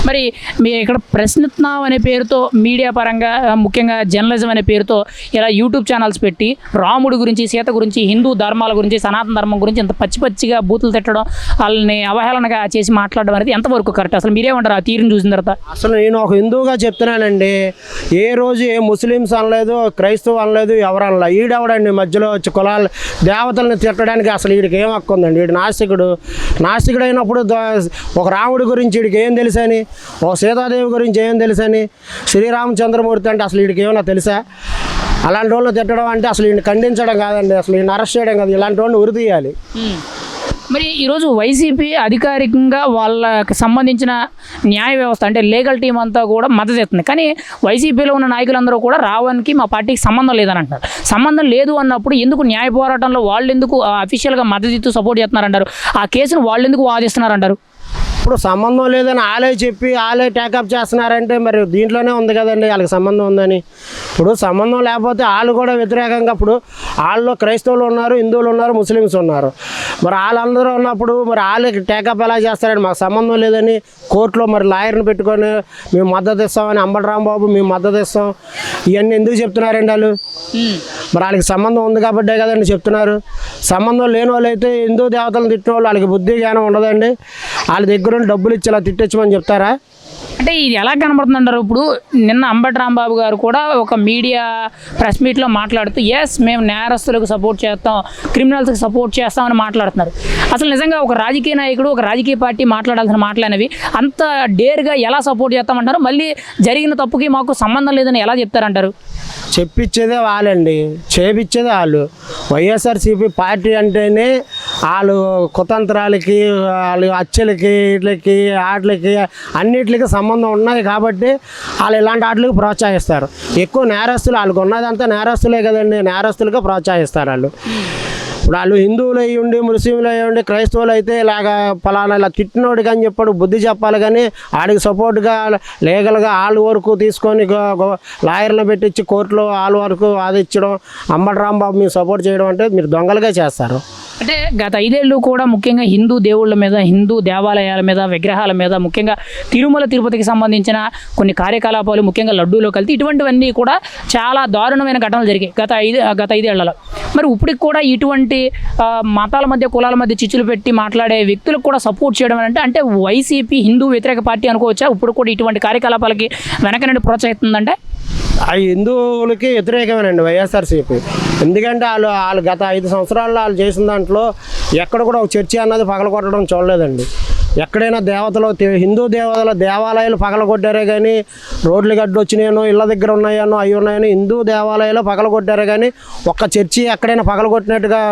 మరి మీ ఇక్కడ ప్రశ్నిస్తున్నాం అనే పేరుతో మీడియా పరంగా ముఖ్యంగా జర్నలిజం అనే పేరుతో ఇలా యూట్యూబ్ ఛానల్స్ పెట్టి రాముడి గురించి, సీత గురించి, హిందూ ధర్మాల గురించి, సనాతన ధర్మం గురించి ఇంత పచ్చిగా బూతులు తిట్టడం, వాళ్ళని అవహేళనగా చేసి మాట్లాడడం అనేది ఎంతవరకు కరెక్ట్? అసలు మీరేమంటారు ఆ తీరుని చూసిన తర్వాత? అసలు నేను ఒక హిందువుగా చెప్తున్నానండి, ఏ రోజు ఏ ముస్లిమ్స్ అనలేదు, క్రైస్తవు అనలేదు, ఎవరు అనలేదు. ఈడెవడండి మధ్యలో వచ్చి కులాలు దేవతలను తిట్టడానికి? అసలు వీడికి ఏం హక్కు ఉందండి? వీడు నాస్తికుడు అయినప్పుడు ఒక రాముడి గురించి వీడికి ఏం తెలుసని, ఓ సీతాదేవి గురించి ఏం తెలుసని, శ్రీరామచంద్రమూర్తి అంటే అసలు వీడికి ఏమన్నా తెలుసా? అలాంటి వాళ్ళని తిట్టడం అంటే అసలు వీడిని ఖండించడం కాదండి, అసలు వీడిని అరెస్ట్ చేయడం కాదు, ఇలాంటి వాళ్ళని ఉరి తీయాలి. మరి ఈరోజు వైసీపీ అధికారికంగా వాళ్ళకి సంబంధించిన న్యాయ వ్యవస్థ అంటే లీగల్ టీం అంతా కూడా మద్దతు ఇస్తుంది, కానీ వైసీపీలో ఉన్న నాయకులందరూ కూడా రావడానికి మా పార్టీకి సంబంధం లేదని అంటారు. సంబంధం లేదు అన్నప్పుడు ఎందుకు న్యాయ పోరాటంలో వాళ్ళు ఎందుకు అఫీషియల్గా మద్దతు ఇస్తూ సపోర్ట్ చేస్తున్నారంటారు? ఆ కేసును వాళ్ళు ఎందుకు వాదిస్తున్నారంటారు? ఇప్పుడు సంబంధం లేదని వాళ్ళే చెప్పి వాళ్ళే టేకప్ చేస్తున్నారంటే మరి దీంట్లోనే ఉంది కదండి వాళ్ళకి సంబంధం ఉందని. ఇప్పుడు సంబంధం లేకపోతే వాళ్ళు కూడా వ్యతిరేకంగా, ఇప్పుడు వాళ్ళు క్రైస్తవులు ఉన్నారు, హిందువులు ఉన్నారు, ముస్లిమ్స్ ఉన్నారు, మరి వాళ్ళందరూ ఉన్నప్పుడు మరి వాళ్ళకి టేకప్ ఎలా చేస్తారండి? మాకు సంబంధం లేదని కోర్టులో మరి లాయర్ని పెట్టుకొని మేము మద్దతు ఇస్తామని, అంబటి రాంబాబు మేము మద్దతు ఇస్తాం, ఇవన్నీ ఎందుకు చెప్తున్నారండి వాళ్ళు? మరి వాళ్ళకి సంబంధం ఉంది కాబట్టే కదండి చెప్తున్నారు. సంబంధం లేని వాళ్ళు అయితే హిందూ దేవతలను తిట్టిన వాళ్ళు వాళ్ళకి బుద్ధి జ్ఞానం ఉండదండి. వాళ్ళ దగ్గర డబ్బులు ఇచ్చి ఇలా తిట్టొచ్చమని చెప్తారా? అంటే ఇది ఎలా కనబడుతుంది అంటారు? ఇప్పుడు నిన్న అంబటి రాంబాబు గారు కూడా ఒక మీడియా ప్రెస్ మీట్లో మాట్లాడుతూ మేము నేరస్తులకు సపోర్ట్ చేస్తాం, క్రిమినల్స్కి సపోర్ట్ చేస్తామని మాట్లాడుతున్నారు. అసలు నిజంగా ఒక రాజకీయ నాయకుడు, ఒక రాజకీయ పార్టీ మాట్లాడాల్సిన మాటలనేవి అంత డేర్గా ఎలా సపోర్ట్ చేస్తామంటారు? మళ్ళీ జరిగిన తప్పుకి మాకు సంబంధం లేదని ఎలా చెప్తారంటారు? చెప్పించేదే వాళ్ళండి, చేపించేదే వాళ్ళు. వైఎస్ఆర్సీపీ పార్టీ అంటేనే వాళ్ళు కుతంత్రాలకి, వాళ్ళు హత్యలకి, వీటికి వాటికి అన్నిటికి సంబంధం ఉన్నాయి కాబట్టి వాళ్ళు ఇలాంటి వాటికి ప్రోత్సహిస్తారు. ఎక్కువ నేరస్తులు, వాళ్ళకు ఉన్నదంతా నేరస్తులే కదండి, నేరస్తులుగా ప్రోత్సహిస్తారు వాళ్ళు. ఇప్పుడు వాళ్ళు హిందువులు అయ్యి ఉండి, ముస్లింలు అయ్యి ఉండి, క్రైస్తవులు అయితే ఇలాగా ఫలానా ఇలా తిట్టినోడికి అని చెప్పాడు బుద్ధి చెప్పాలి, కానీ ఆడికి సపోర్ట్గా లీగల్గా వాళ్ళ వరకు తీసుకొని లాయర్లను పెట్టించి కోర్టులో వాళ్ళ వరకు వాదించడం, అంబటి రాంబాబు మీరు సపోర్ట్ చేయడం అంటే మీరు దొంగలుగా చేస్తారు. అంటే గత 5 ఏళ్ళు కూడా ముఖ్యంగా హిందూ దేవుళ్ళ మీద, హిందూ దేవాలయాల మీద, విగ్రహాల మీద, ముఖ్యంగా తిరుమల తిరుపతికి సంబంధించిన కొన్ని కార్యకలాపాలు, ముఖ్యంగా లడ్డూలో కలిసి ఇటువంటివన్నీ కూడా చాలా దారుణమైన ఘటనలు జరిగాయి గత 5 ఏళ్లలో. మరి ఇప్పటికి కూడా ఇటువంటి మతాల మధ్య, కులాల మధ్య చిచ్చులు పెట్టి మాట్లాడే వ్యక్తులకు కూడా సపోర్ట్ చేయడం అంటే వైసీపీ హిందూ వ్యతిరేక పార్టీ అనుకోవచ్చా? ఇప్పుడు కూడా ఇటువంటి కార్యకలాపాలకి వెనక నుండి ప్రోత్సహిస్తుందంటే ఆ హిందువులకి వ్యతిరేకమేనండి వైఎస్ఆర్సీపీ. ఎందుకంటే వాళ్ళు గత 5 సంవత్సరాల్లో వాళ్ళు చేసిన దాంట్లో ఎక్కడ కూడా ఒక చర్చి అన్నది పగలగొట్టడం చూడలేదండి. ఎక్కడైనా హిందూ దేవాలయాలు పగలగొట్టారే కానీ, రోడ్లు గడ్డు వచ్చినాయనో, ఇళ్ళ దగ్గర ఉన్నాయనో, అవి ఉన్నాయనో, హిందూ దేవాలయాలు పగలగొట్టారే కానీ ఒక్క చర్చి ఎక్కడైనా పగలగొట్టినట్టుగా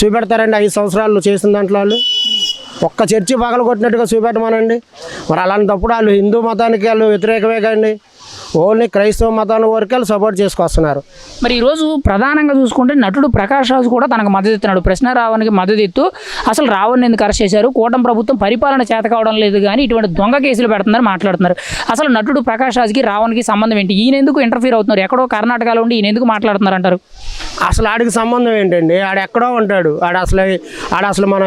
చూపెడతారండి? 5 సంవత్సరాలు చేసిన దాంట్లో వాళ్ళు ఒక్క చర్చి పగలగొట్టినట్టుగా చూపెట్టమనండి. మరి అలాంటప్పుడు వాళ్ళు హిందూ మతానికి వాళ్ళు వ్యతిరేకమే కానీ ఓన్లీ క్రైస్తవ మతాన్ని వరకు వాళ్ళు సపోర్ట్ చేసుకొస్తున్నారు. మరి ఈరోజు ప్రధానంగా చూసుకుంటే నటుడు ప్రకాష్ రాజు కూడా తనకు మద్దతు ఇస్తున్నాడు. ప్రశ్న రావణ్కి మద్దతు ఇస్తూ అసలు రావణ్ని ఎందుకు అరెస్ట్ చేశారు, కూటమి ప్రభుత్వం పరిపాలన చేత కావడం లేదు కానీ ఇటువంటి దొంగ కేసులు పెడుతుందని మాట్లాడుతున్నారు. అసలు నటుడు ప్రకాష్ రాజుకి రావణ్కి సంబంధం ఏంటి? ఈయన ఎందుకు ఇంటర్ఫీర్ అవుతున్నారు? ఎక్కడో కర్ణాటకలో ఉండి ఈయన ఎందుకు మాట్లాడుతున్నారు అంటారు? అసలు ఆడికి సంబంధం ఏంటండి? ఆడు ఎక్కడో ఉంటాడు. ఆడు అసలు మన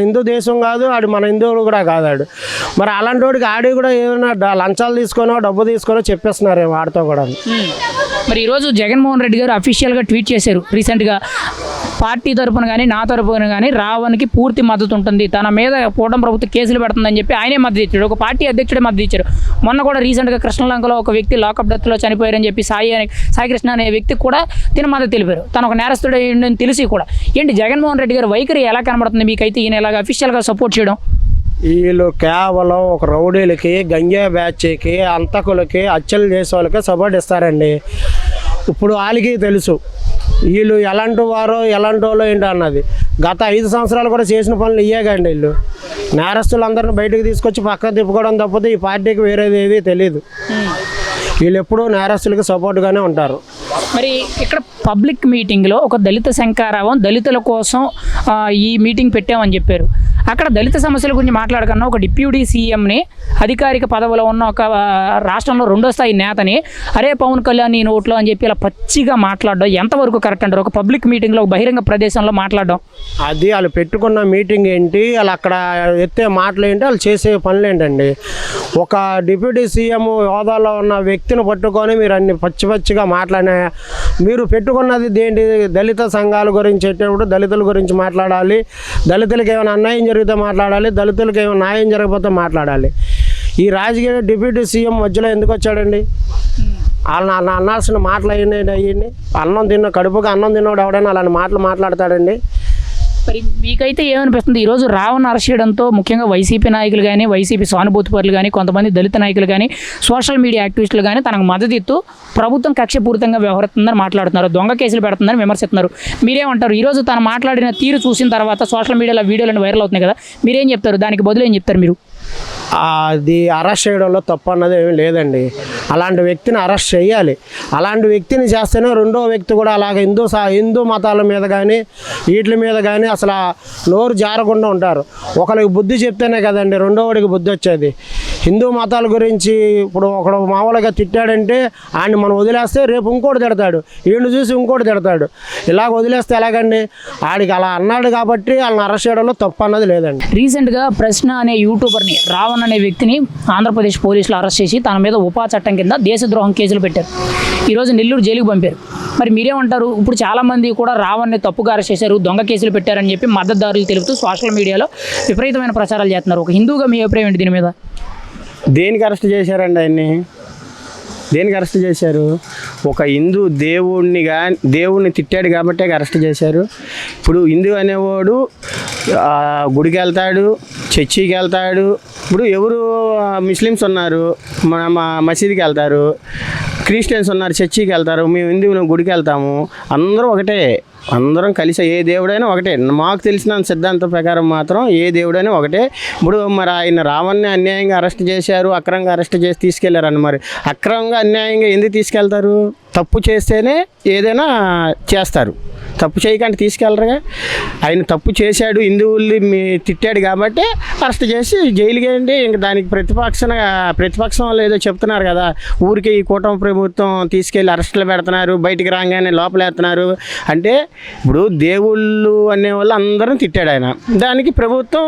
హిందూ దేశం కాదు, ఆడు మన హిందువులు కూడా కాదు ఆడు. మరి అలాంటి వాడికి ఆడి కూడా ఏమైనా లంచాలు తీసుకోనో డబ్బు తీసుకోనో చెప్పేస్తున్నారు వాడితో కూడా. మరి ఈరోజు జగన్మోహన్ రెడ్డి గారు అఫీషియల్గా ట్వీట్ చేశారు రీసెంట్గా, పార్టీ తరపున కానీ నా తరపున కానీ రావణ్కి పూర్తి మద్దతు ఉంటుంది, తన మీద కూటమి ప్రభుత్వం కేసులు పెడుతుందని చెప్పి ఆయనే మద్దతు ఇచ్చాడు. ఒక పార్టీ అధ్యక్షుడే మద్దతు ఇచ్చారు. మొన్న కూడా రీసెంట్గా కృష్ణలంకలో ఒక వ్యక్తి లాకప్ డెత్లో చనిపోయారని చెప్పి సాయి కృష్ణ అనే వ్యక్తికి కూడా తిన మద్దతు తెలిపారు. తను ఒక నేరస్తుడు అని తెలిసి కూడా. ఏంటి జగన్మోహన్ రెడ్డి గారు వైఖరి ఎలా కనబడుతుంది మీకైతే ఈయన ఇలాగ అఫీషియల్గా సపోర్ట్ చేయడం? వీళ్ళు కేవలం ఒక రౌడీలకి, గంజా బ్యాచ్కి, అంతకులకి, హత్యలు చేసే వాళ్ళకి సపోర్ట్ ఇస్తారండి. ఇప్పుడు వాళ్ళకి తెలుసు వీళ్ళు ఎలాంటి వారో ఎలాంటి వాళ్ళు ఏంటో అన్నది. గత 5 సంవత్సరాలు కూడా చేసిన పనులు ఇయ్యేకండి. వీళ్ళు నేరస్తులందరిని బయటకు తీసుకొచ్చి పక్కన తిప్పుకోవడం తప్పితే ఈ పార్టీకి వేరేది ఏది తెలియదు. వీళ్ళు ఎప్పుడూ నేరస్తులకి సపోర్ట్గానే ఉంటారు. మరి ఇక్కడ పబ్లిక్ మీటింగ్లో ఒక దళిత శంకారావం దళితుల కోసం ఈ మీటింగ్ పెట్టామని చెప్పారు. అక్కడ దళిత సమస్యల గురించి మాట్లాడకన్నా ఒక డిప్యూటీ సీఎంని అధికారిక పదవిలో ఉన్న ఒక రాష్ట్రంలో రెండో స్థాయి నేతని అరే పవన్ కళ్యాణ్ నీ నోట్లో అని చెప్పి ఇలా పచ్చిగా మాట్లాడడం ఎంతవరకు కరెక్ట్ అంటారు? ఒక పబ్లిక్ మీటింగ్లో ఒక బహిరంగ ప్రదేశంలో మాట్లాడడం అది వాళ్ళు పెట్టుకున్న మీటింగ్ ఏంటి, వాళ్ళు అక్కడ ఎత్తే మాటలు ఏంటి, వాళ్ళు చేసే పనులు ఏంటండి? ఒక డిప్యూటీ సీఎం హోదాలో ఉన్న వ్యక్తిని పట్టుకొని మీరు అన్ని పచ్చిగా మాట్లాడినా, మీరు పెట్టుకున్నది దేంటి? దళిత సంఘాల గురించి చెప్పేటప్పుడు దళితుల గురించి మాట్లాడాలి, దళితులకి ఏమైనా అన్యాయం జరిగితే మాట్లాడాలి, దళితులకి ఏమైనా న్యాయం జరగకపోతే మాట్లాడాలి. ఈ రాజకీయ డిప్యూటీ సీఎం మధ్యలో ఎందుకు వచ్చాడండి? వాళ్ళని అన్నాల్సిన మాటలు అయ్యండి. అన్నం తిన్న కడుపుగా అన్నం తిన్నవాడు ఎవడైనా అలాంటి మాటలు మాట్లాడతాడండి? మరి మీకైతే ఏమనిపిస్తుంది? ఈరోజు రావణ్ అరెస్ట్ చేయడంతో ముఖ్యంగా వైసీపీ నాయకులు కానీ, వైసీపీ సానుభూతిపరులు కానీ, కొంతమంది దళిత నాయకులు కానీ, సోషల్ మీడియా యాక్టివిస్టులు కానీ తనకు మద్దతు ఇస్తూ ప్రభుత్వం కక్షపూరితంగా వ్యవహరిస్తుందని మాట్లాడుతున్నారు, దొంగ కేసులు పెడుతుందని విమర్శిస్తున్నారు. మీరేమంటారు? ఈరోజు తను మాట్లాడిన తీరు చూసిన తర్వాత సోషల్ మీడియాలో వీడియోలు వైరల్ అవుతున్నాయి కదా, మీరేం చెప్తారు? దానికి బదులు ఏం చెప్తారు మీరు? అది అరెస్ట్ చేయడంలో తప్పు అన్నది ఏమీ లేదండి. అలాంటి వ్యక్తిని అరెస్ట్ చేయాలి. అలాంటి వ్యక్తిని చేస్తేనే రెండో వ్యక్తి కూడా అలాగ హిందూ మతాల మీద కానీ వీటి మీద కానీ అసలు నోరు జారకుండా ఉంటారు. ఒకరికి బుద్ధి చెప్తేనే కదండి రెండో వాడికి బుద్ధి వచ్చేది. హిందూ మతాల గురించి ఇప్పుడు ఒకడు మామూలుగా తిట్టాడంటే ఆయన్ని మనం వదిలేస్తే రేపు ఇంకోటి తిడతాడు, వీడిని చూసి ఇంకోటి తిడతాడు. ఇలాగ వదిలేస్తే ఎలాగండి? ఆడికి అలా అన్నాడు కాబట్టి వాళ్ళని అరెస్ట్ చేయడంలో తప్పు అన్నది లేదండి. రీసెంట్గా ప్రశ్న అనే యూట్యూబర్ని, రావణ్ అనే వ్యక్తిని ఆంధ్రప్రదేశ్ పోలీసులు అరెస్ట్ చేసి తన మీద ఉపా చట్టం కింద దేశద్రోహం కేసులు పెట్టారు. ఈరోజు నెల్లూరు జైలుకి పంపారు. మరి మీరేమంటారు? ఇప్పుడు చాలామంది కూడా రావణ్ని తప్పుగా అరెస్ట్ చేశారు, దొంగ కేసులు పెట్టారని చెప్పి మద్దతుదారులు తెలుపుతూ సోషల్ మీడియాలో విపరీతమైన ప్రచారాలు చేస్తున్నారు. ఒక హిందూగా మీ అభిప్రాయం ఏంటి దీని మీద? దేనికి అరెస్ట్ చేశారండి ఆయన్ని? దేనికి అరెస్ట్ చేశారు? ఒక హిందూ దేవుణ్ణి తిట్టాడు కాబట్టే అరెస్ట్ చేశారు. ఇప్పుడు హిందూ అనేవాడు గుడికి వెళ్తాడు, చర్చికి వెళ్తాడు. ఇప్పుడు ఎవరు ముస్లిమ్స్ ఉన్నారు మసీదుకి వెళ్తారు, క్రిస్టియన్స్ ఉన్నారు చర్చికి వెళ్తారు, మేము హిందువులు గుడికి వెళ్తాము. అందరూ ఒకటే, అందరం కలిసి ఏ దేవుడైనా ఒకటే. మాకు తెలిసిన సిద్ధాంతం ప్రకారం మాత్రం ఏ దేవుడైనా ఒకటే. ఇప్పుడు మరి ఆయన రావణ్ని అన్యాయంగా అరెస్ట్ చేశారు, అక్రమంగా అరెస్ట్ చేసి తీసుకెళ్లారని. మరి అక్రమంగా అన్యాయంగా ఎందుకు తీసుకెళ్తారు? తప్పు చేస్తేనే ఏదైనా చేస్తారు, తప్పు చేయకుండా తీసుకెళ్ళరుగా. ఆయన తప్పు చేశాడు, హిందువుల్ని తిట్టాడు కాబట్టి అరెస్ట్ చేసి జైలుకి వేయండి. ఇంక దానికి ప్రతిపక్షం ఏదో చెప్తున్నారు కదా, ఊరికి ఈ కూటమి ప్రభుత్వం తీసుకెళ్ళి అరెస్టులు పెడుతున్నారు, బయటికి రాగానే లోపలేస్తున్నారు అంటే. ఇప్పుడు దేవుళ్ళు అనేవాళ్ళు అందరం తిట్టాడు ఆయన, దానికి ప్రభుత్వం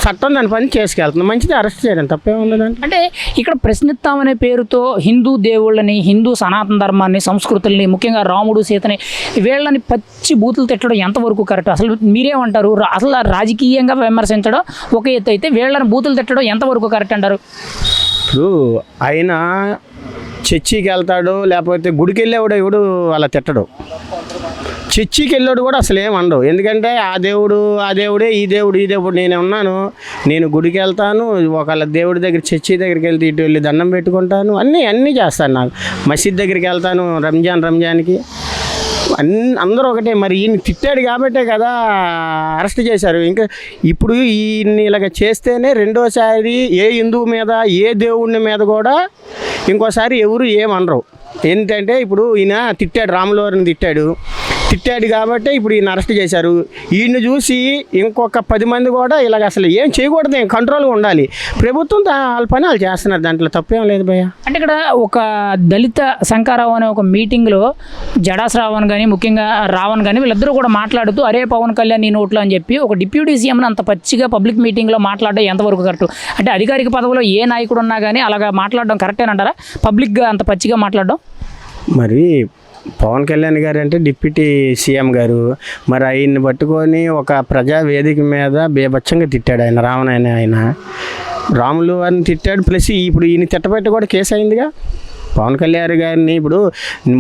చట్టం దాని పని చేసుకెళ్తుంది. మంచిది, అరెస్ట్ చేయడం తప్పేముండదండి. అంటే ఇక్కడ ప్రశ్నిస్తామనే పేరుతో హిందూ దేవుళ్ళని, హిందూ సనాతన ధర్మాన్ని, సంస్కృతుల్ని, ముఖ్యంగా రాముడు సీతని వీళ్ళని పచ్చి బూతులు తిట్టడం ఎంతవరకు కరెక్ట్? అసలు మీరేమంటారు? అసలు రాజకీయంగా విమర్శించడం ఒక ఎత్తు అయితే వీళ్ళని బూతులు తిట్టడం ఎంతవరకు కరెక్ట్ అంటారు? ఇప్పుడు ఆయన చర్చికి వెళ్తాడు, లేకపోతే గుడికి వెళ్ళేవాడు ఎవడు అలా తిట్టడు. చర్చికి వెళ్ళాడు కూడా అసలు ఏమండవు. ఎందుకంటే ఆ దేవుడే, ఈ దేవుడు నేను ఉన్నాను, నేను గుడికి వెళ్తాను, ఒకళ్ళ దేవుడి దగ్గర చర్చి దగ్గరికి వెళ్తే ఇటు వెళ్ళి దండం పెట్టుకుంటాను, అన్నీ చేస్తాను. నాకు మసీద్ దగ్గరికి వెళ్తాను రంజాన్కి, అందరూ ఒకటే. మరి ఈయన తిట్టాడు కాబట్టే కదా అరెస్ట్ చేశారు. ఇంకా ఇప్పుడు ఈయన్ని ఇలాగ చేస్తేనే రెండోసారి ఏ హిందువు మీద, ఏ దేవుడి మీద కూడా ఇంకోసారి ఎవరు ఏమనరు. ఏంటంటే ఇప్పుడు ఈయన తిట్టాడు, రాములవారిని తిట్టాడు కాబట్టి ఇప్పుడు ఈయన అరెస్ట్ చేశారు. ఈయన్ని చూసి ఇంకొక 10 మంది కూడా ఇలాగ అసలు ఏం చేయకూడదు, కంట్రోల్గా ఉండాలి. ప్రభుత్వం వాళ్ళ పని వాళ్ళు చేస్తున్నారు, దాంట్లో తప్పేం లేదు భయ్య. అంటే ఇక్కడ ఒక దళిత శంకరావు అనే ఒక మీటింగ్లో జడాస్ రావణ్ కానీ, ముఖ్యంగా రావణ్ కానీ వీళ్ళిద్దరూ కూడా మాట్లాడుతూ అరే పవన్ కళ్యాణ్ నీ నోట్లో అని చెప్పి ఒక డిప్యూటీ సీఎంని అంత పచ్చిగా పబ్లిక్ మీటింగ్లో మాట్లాడడం ఎంతవరకు కరెక్ట్? అంటే అధికారిక పదవిలో ఏ నాయకుడు ఉన్నా కానీ అలాగా మాట్లాడడం కరెక్టేనంటారా? పబ్లిక్గా అంత పచ్చిగా మాట్లాడడం? మరి పవన్ కళ్యాణ్ గారు అంటే డిప్యూటీ సీఎం గారు, మరి ఆయన్ని పట్టుకొని ఒక ప్రజా వేదిక మీద బేభత్సంగా తిట్టాడు ఆయన. ఆయన రాములు వారిని తిట్టాడు, ప్లస్ ఇప్పుడు ఈయన తిట్టబెట్టి కూడా కేసు అయిందిగా. పవన్ కళ్యాణ్ గారిని ఇప్పుడు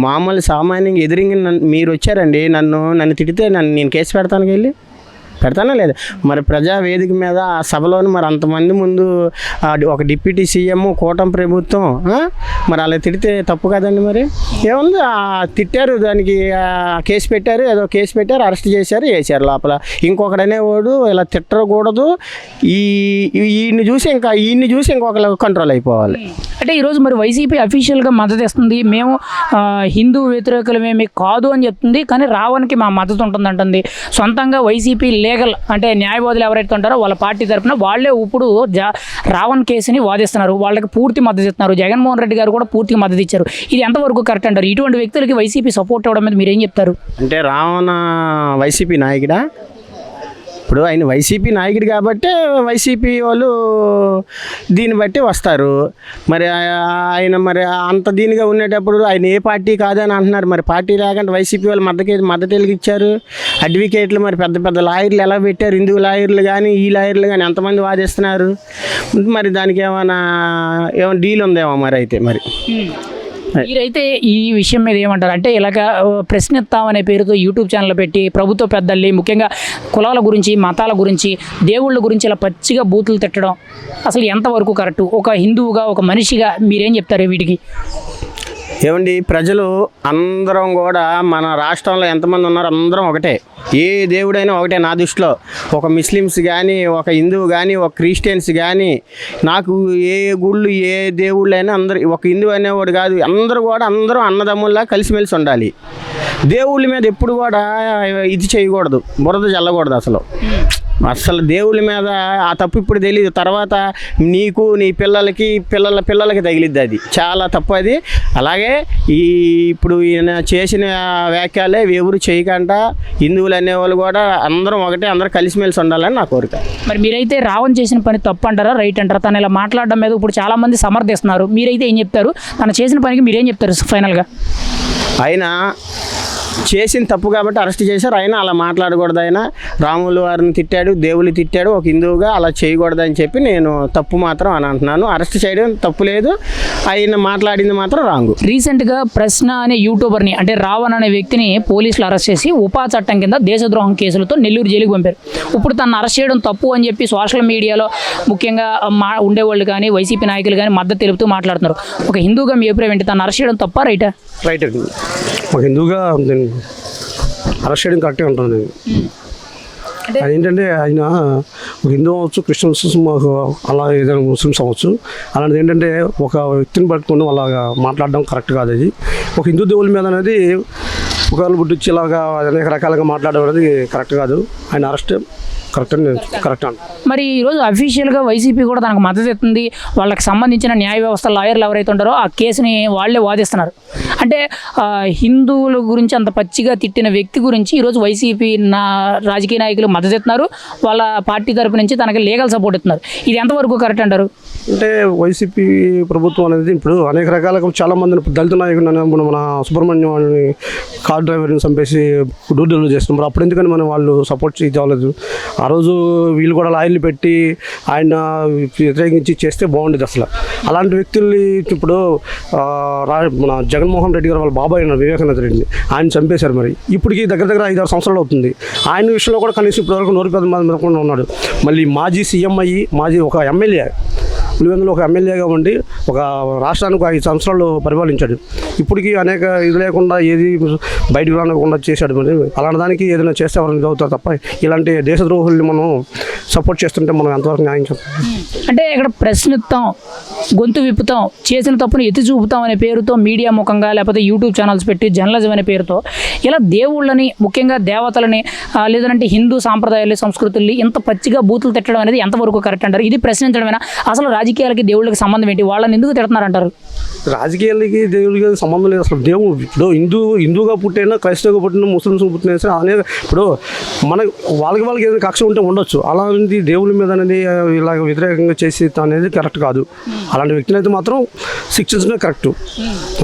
మామూలు సామాన్యంగా ఎదిరింగి మీరు వచ్చారండి, నన్ను తిడితే నేను కేసు పెడతానా లేదా? మరి ప్రజా వేదిక మీద ఆ సభలోని మరి అంతమంది ముందు ఒక డిప్యూటీ సీఎం, కూటమి ప్రభుత్వం మరి అలా తిడితే తప్పు కదండి. మరి ఏముంది, తిట్టారు, దానికి కేసు పెట్టారు, అరెస్ట్ చేశారు, వేసారు లోపల. ఇంకొకడనేవాడు ఇలా తిట్టకూడదు, ఈయన్ని చూసి ఇంకొకరు కంట్రోల్ అయిపోవాలి. అంటే ఈరోజు మరి వైసీపీ అఫీషియల్గా మద్దతు ఇస్తుంది, మేము హిందూ వ్యతిరేకులమేమి కాదు అని చెప్తుంది, కానీ రావణ్కి మా మద్దతు ఉంటుందంటుంది. సొంతంగా వైసీపీ లేఖ లీగల్ అంటే న్యాయవాదులు ఎవరైతే ఉంటారో వాళ్ళ పార్టీ తరఫున వాళ్ళే ఇప్పుడు రావణ్ కేసుని వాదిస్తున్నారు. వాళ్ళకి పూర్తి మద్దతు ఇస్తున్నారు. జగన్మోహన్ రెడ్డి గారు కూడా పూర్తిగా మద్దతు ఇచ్చారు. ఇది ఎంతవరకు కరెక్ట్ అంటారు? ఇటువంటి వ్యక్తులకి వైసీపీ సపోర్ట్ ఇవ్వడం మీద మీరేం చెప్తారు? అంటే రావణ వైసీపీ నాయకుడా? ఇప్పుడు ఆయన వైసీపీ నాయకుడు కాబట్టి వైసీపీ వాళ్ళు దీన్ని బట్టి వస్తారు. మరి ఆయన మరి అంత దీనిగా ఉండేటప్పుడు ఆయన ఏ పార్టీ కాదని అంటున్నారు. మరి పార్టీ లేకుండా వైసీపీ వాళ్ళు మద్దతు ఎందుకు ఇచ్చారు? అడ్వకేట్లు మరి పెద్ద పెద్ద లాయర్లు ఎలా పెట్టారు? హిందూ లాయర్లు కానీ ఈ లాయర్లు కానీ ఎంతమంది వాదిస్తున్నారు? మరి దానికి ఏమైనా డీల్ ఉందేమో మరి అయితే మరి. మీరైతే ఈ విషయం మీద ఏమంటారు? అంటే ఇలాగ ప్రశ్నిస్తామనే పేరుతో యూట్యూబ్ ఛానల్ పెట్టి ప్రభుత్వ పెద్దల్ని ముఖ్యంగా కులాల గురించి మతాల గురించి దేవుళ్ళ గురించి ఇలా పచ్చిగా బూతులు తిట్టడం అసలు ఎంతవరకు కరెక్టు? ఒక హిందువుగా ఒక మనిషిగా మీరేం చెప్తారు వీటికి? ఏమండి, ప్రజలు అందరం కూడా మన రాష్ట్రంలో ఎంతమంది ఉన్నారో అందరం ఒకటే. ఏ దేవుడైనా ఒకటే నా దృష్టిలో. ఒక ముస్లిమ్స్ కానీ, ఒక హిందువు కానీ, ఒక క్రిస్టియన్స్ కానీ, నాకు ఏ గుళ్ళు ఏ దేవుళ్ళైనా అందరు, ఒక హిందువు అనేవాడు కాదు, అందరూ అన్నదమ్ముల్లా కలిసిమెలిసి ఉండాలి. దేవుళ్ళ మీద ఎప్పుడు కూడా ఇది చేయకూడదు, బురద చల్లకూడదు. అసలు దేవుళ్ళ మీద ఆ తప్పు ఇప్పుడు తెలియదు, తర్వాత నీకు నీ పిల్లలకి తగిలిద్ది. అది చాలా తప్పు. అది అలాగే ఇప్పుడు ఈయన చేసిన వ్యాఖ్యలే ఎవరు చేయకుండా హిందువులు అనేవాళ్ళు కూడా అందరం ఒకటే, అందరూ కలిసిమెలిసి ఉండాలని నా కోరిక. మరి మీరైతే రావణ్ చేసిన పని తప్పు అంటారా రైట్ అంటారా? తను ఇలా మాట్లాడడం మీద ఇప్పుడు చాలామంది సమర్థిస్తున్నారు. మీరైతే ఏం చెప్తారు? తను చేసిన పనికి మీరేం చెప్తారు ఫైనల్గా? ఆయన చేసిన తప్పు కాబట్టి అరెస్ట్ చేశారు. ఆయన అలా మాట్లాడకూడదు. ఆయన రాములు వారిని తిట్టాడు, దేవుళ్ళు తిట్టాడు. ఒక హిందువుగా అలా చేయకూడదని చెప్పి నేను తప్పు మాత్రం అని అంటున్నాను. అరెస్ట్ చేయడం తప్పు లేదు, ఆయన మాట్లాడింది మాత్రం రాంగు. రీసెంట్గా ప్రశ్న అనే యూట్యూబర్ని అంటే రావణ్ అనే వ్యక్తిని పోలీసులు అరెస్ట్ చేసి ఉపా చట్టం కింద దేశద్రోహం కేసులతో నెల్లూరు జైలుకి పంపారు. ఇప్పుడు తను అరెస్ట్ చేయడం తప్పు అని చెప్పి సోషల్ మీడియాలో ముఖ్యంగా ఉండేవాళ్ళు కానీ వైసీపీ నాయకులు కానీ మద్దతు తెలుపుతూ మాట్లాడుతున్నారు. ఒక హిందూగా మీ అభిప్రాయం ఏంటి? తను అరెస్ట్ చేయడం తప్ప రైటా? రైట్ అండి. ఒక హిందూగా అరెస్ట్ చేయడం కరెక్టే ఉంటుంది. అదేంటంటే ఆయన ఒక హిందూ అవ్వచ్చు, క్రిస్టియన్స్ మాకు అలా ఏదైనా ముస్లిమ్స్ అవ్వచ్చు. అలాంటిది ఏంటంటే ఒక వ్యక్తిని పట్టుకొని అలాగా మాట్లాడడం కరెక్ట్ కాదు. అది ఒక హిందూ దేవుళ్ళ మీద అనేది ఒకళ్ళు పుట్టించి ఇలాగా అనేక రకాలుగా మాట్లాడడం అనేది కరెక్ట్ కాదు. ఆయన అరెస్ట్ కరెక్ట్ అండి. మరి ఈరోజు అఫీషియల్గా వైసీపీ కూడా తనకు మద్దతు ఇస్తుంది. వాళ్ళకి సంబంధించిన న్యాయ వ్యవస్థ లాయర్లు ఎవరైతే ఉంటారో ఆ కేసుని వాళ్ళే వాదిస్తున్నారు. అంటే హిందువుల గురించి అంత పచ్చిగా తిట్టిన వ్యక్తి గురించి ఈరోజు వైసీపీ రాజకీయ నాయకులు మద్దతు ఇస్తున్నారు. వాళ్ళ పార్టీ తరపు నుంచి తనకి లీగల్ సపోర్ట్ ఇస్తున్నారు. ఇది ఎంతవరకు కరెక్ట్ అంటారు? అంటే వైసీపీ ప్రభుత్వం అనేది ఇప్పుడు అనేక రకాలుగా చాలామందిని దళిత నాయకుడు మన సుబ్రహ్మణ్యం వాళ్ళని కార్ డ్రైవర్ని చంపేసి డోర్ డెలివరీ చేస్తున్నారు. అప్పుడు ఎందుకని మనం వాళ్ళు సపోర్ట్ చేయలేదు? ఆ రోజు వీళ్ళు కూడా లాయర్లు పెట్టి ఆయన వ్యతిరేకించి చేస్తే బాగుండేది. అసలు అలాంటి వ్యక్తుల్ని ఇప్పుడు మన జగన్మోహన్ రెడ్డి గారు వాళ్ళ బాబాయ్ ఉన్నారు, వివేకానంద రెడ్డిని, ఆయన చంపేశారు. మరి ఇప్పటికి దగ్గర 5-6 సంవత్సరాలు అవుతుంది. ఆయన విషయంలో కూడా కనీసం ఇప్పటివరకు నోరు పెద్దకుండా ఉన్నాడు. మళ్ళీ మాజీ సీఎం అయ్యి ఒక ఎమ్మెల్యే పులివెందులో ఒక ఎమ్మెల్యేగా ఉండి ఒక రాష్ట్రానికి 5 సంవత్సరాలు పరిపాలించాడు. ఇప్పటికీ అనేక ఇది లేకుండా ఏది బయటకు రానివ్వకుండా చేశాడు. మరి అలాంటి దానికి ఏదైనా చేస్తే ఎవరైనా చదువుతారు తప్ప ఇలాంటి దేశద్రోహుల్ని మనం సపోర్ట్ చేస్తుంటే మనం ఎంతవరకు న్యాయం చేస్తాం? అంటే ఇక్కడ ప్రశ్నిస్తాం, గొంతు విప్పుతాం, చేసిన తప్పును ఎత్తి చూపుతాం అనే పేరుతో మీడియా ముఖంగా లేకపోతే యూట్యూబ్ ఛానల్స్ పెట్టి జర్నలిజం అనే పేరుతో ఇలా దేవుళ్ళని ముఖ్యంగా దేవతలని లేదంటే హిందూ సాంప్రదాయాలు సంస్కృతుల్ని ఇంత పచ్చిగా బూతులు తిట్టడం అనేది ఎంతవరకు కరెక్ట్ అంటారు? ఇది ప్రశ్నించడమేనా? అసలు రాజకీయాలకి దేవుళ్ళకి సంబంధం ఏంటి? వాళ్ళని ఎందుకు తిడుతున్నారంటారు? రాజకీయాలకి దేవుడికి సంబంధం లేదు. అసలు దేవుడు ఇప్పుడు హిందూగా పుట్టినా, క్రైస్తవుగా పుట్టినా, ముస్లిమ్స్ పుట్టినా సరే అనేది ఇప్పుడు వాళ్ళకి ఏదైనా కక్ష ఉంటే ఉండొచ్చు. అలాంటి దేవుళ్ళ మీద అనేది ఇలాగ వ్యతిరేకంగా చేసి అనేది కరెక్ట్ కాదు. అలాంటి వ్యక్తిని అయితే మాత్రం శిక్షించడం కరెక్ట్.